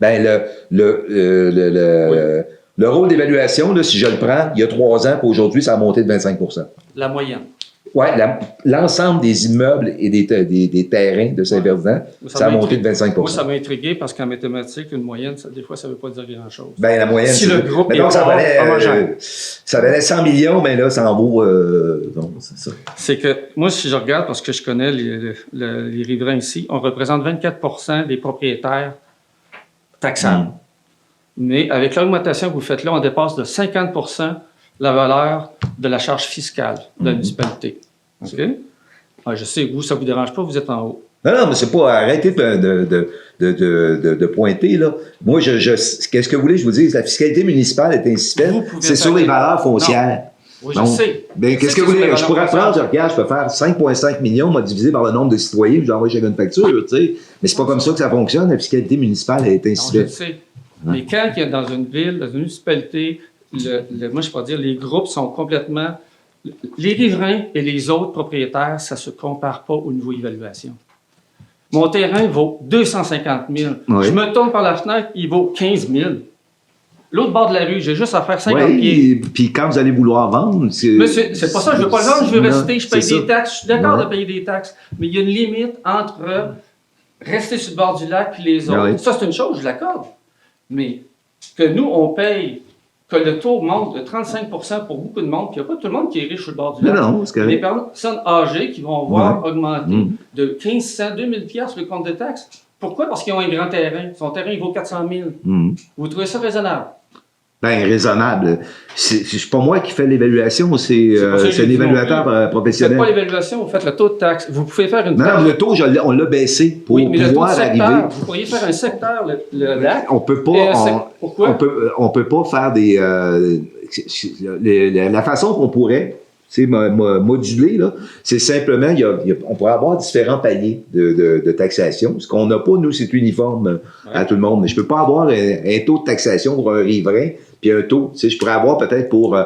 Ben, le rôle d'évaluation, si je le prends, il y a 3 ans, puis aujourd'hui, ça a monté de 25 %. La moyenne. Oui, l'ensemble des immeubles et des terrains de Saint-Ferdinand, ça a monté de 25 %. Moi, ça m'a intrigué parce qu'en mathématiques, une moyenne, des fois, ça ne veut pas dire grand-chose. Ben, la moyenne, si le groupe est ça valait 100 millions, mais là, ça en vaut... non, c'est ça. C'est que, moi, si je regarde, parce que je connais les riverains ici, on représente 24 % des propriétaires taxables. Mais avec l'augmentation que vous faites là, on dépasse de 50 % la valeur de la charge fiscale de la municipalité. OK? Ah, je sais, vous, ça ne vous dérange pas, vous êtes en haut. Non, mais c'est pas... Arrêtez de pointer, là. Moi, qu'est-ce que vous voulez que je vous dise? La fiscalité municipale est ainsi faite. C'est sur les valeurs foncières. Non. Oui, je sais. Ben, qu'est-ce que vous voulez? Je pourrais prendre, regarde, je peux faire 5,5 millions, divisé par le nombre de citoyens, puis j'envoie chacun une facture, tu sais. Mais c'est pas comme ça que ça fonctionne. La fiscalité municipale est ainsi faite. Je sais. Mais quand il y a dans une ville, dans une municipalité, moi, je peux dire, les groupes sont complètement... Les riverains et les autres propriétaires, ça ne se compare pas au niveau évaluation. Mon terrain vaut 250 000. Oui. Je me tourne par la fenêtre, il vaut 15 000. L'autre bord de la rue, j'ai juste à faire 50 pieds. Puis quand vous allez vouloir vendre... Mais c'est pas ça, je ne veux pas le vendre, je veux rester, je paye des taxes. Je suis d'accord de payer des taxes, mais il y a une limite entre rester sur le bord du lac et les autres. Oui. Ça, c'est une chose, je l'accorde. Mais que nous, on paye... que le taux monte de 35 % pour beaucoup de monde, puis il n'y a pas tout le monde qui est riche sur le bord du lac. Non, c'est des personnes âgées qui vont voir augmenter de 1 500 2 000 $ le compte de taxes. Pourquoi? Parce qu'ils ont un grand terrain. Son terrain, il vaut 400 000. Vous trouvez ça raisonnable? Bien, raisonnable. C'est pas moi qui fais l'évaluation, c'est l'évaluateur professionnel. Vous ne faites pas l'évaluation, vous faites le taux de taxe. Vous pouvez faire une... Non, le taux, on l'a baissé pour pouvoir arriver... Vous pourriez faire un secteur, le lac. On peut pas... Pourquoi? On peut pas faire des... la façon qu'on pourrait moduler, là, c'est simplement, on pourrait avoir différents paliers de taxation. Ce qu'on n'a pas, nous, c'est uniforme à tout le monde. Mais je peux pas avoir un taux de taxation pour un riverain, puis un taux, je pourrais avoir peut-être pour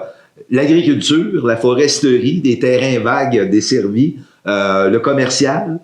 l'agriculture, la foresterie, des terrains vagues desservis, le commercial,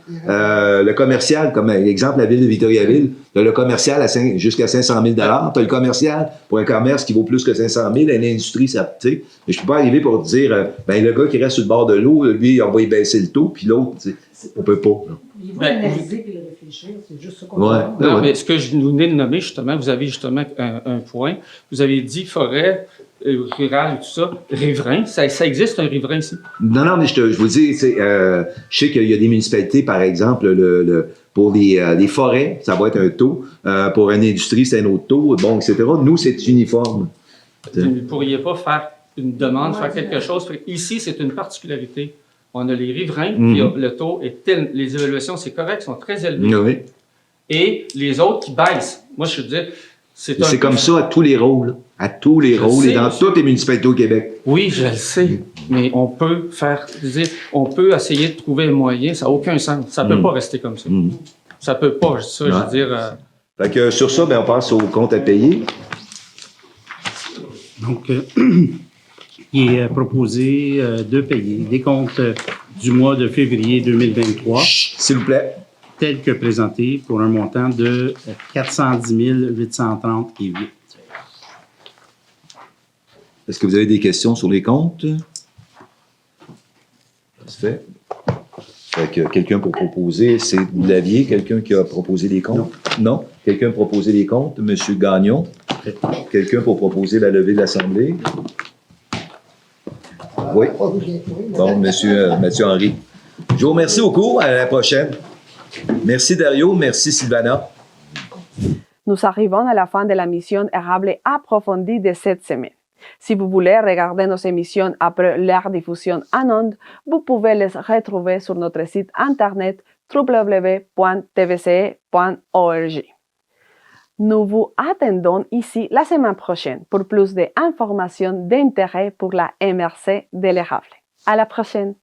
comme exemple, la ville de Victoriaville, tu as le commercial jusqu'à 500 000 tu as le commercial pour un commerce qui vaut plus que 500 000 une industrie, ça, tu sais. Mais je peux pas arriver pour te dire, le gars qui reste sur le bord de l'eau, lui, on va y baisser le taux, puis l'autre, tu sais, on peut pas. Là. Il va analyser et le réfléchir, c'est juste ce qu'on Non, mais ce que je nous venez de nommer, justement, vous avez justement un point. Vous avez dit forêt, rural et tout ça. Riverain, ça existe un riverain ici? Non, mais je vous dis, je sais qu'il y a des municipalités, par exemple, pour les forêts, ça va être un taux. Pour une industrie, c'est un autre taux, bon, etc. Nous, c'est uniforme. Vous ne pourriez pas faire une demande, faire quelque chose. Ici, c'est une particularité. On a les riverains, puis le taux est tel, les évaluations, c'est correct, sont très élevées. Oui. Et les autres qui baissent. Moi, je veux dire, c'est comme ça à tous les rôles. À tous les rôles et dans toutes les municipalités au Québec. Oui, je le sais. Mais on peut on peut essayer de trouver un moyen. Ça n'a aucun sens. Ça ne peut pas rester comme ça. Ça ne peut pas, ça, je veux dire. Fait que sur ça, on passe au compte à payer. Donc, il est proposé de payer des comptes du mois de février 2023. S'il vous plaît. Tels que présentés pour un montant de 410 830,8. Est-ce que vous avez des questions sur les comptes? Parfait. Fait que quelqu'un pour proposer, c'est vous l'aviez, quelqu'un qui a proposé les comptes? Non. Quelqu'un a proposé les comptes? Monsieur Gagnon? Quelqu'un pour proposer la levée de l'Assemblée? Oui. Bon, Monsieur Mathieu Henry. Je vous remercie beaucoup. À la prochaine. Merci Dario. Merci Sylvana. Nous arrivons à la fin de la mission érable approfondie de cette semaine. Si vous voulez regarder nos émissions après leur diffusion en ondes, vous pouvez les retrouver sur notre site internet www.tvce.org. Nous vous attendons ici la semaine prochaine pour plus d'informations d'intérêt pour la MRC de l'érable. À la prochaine!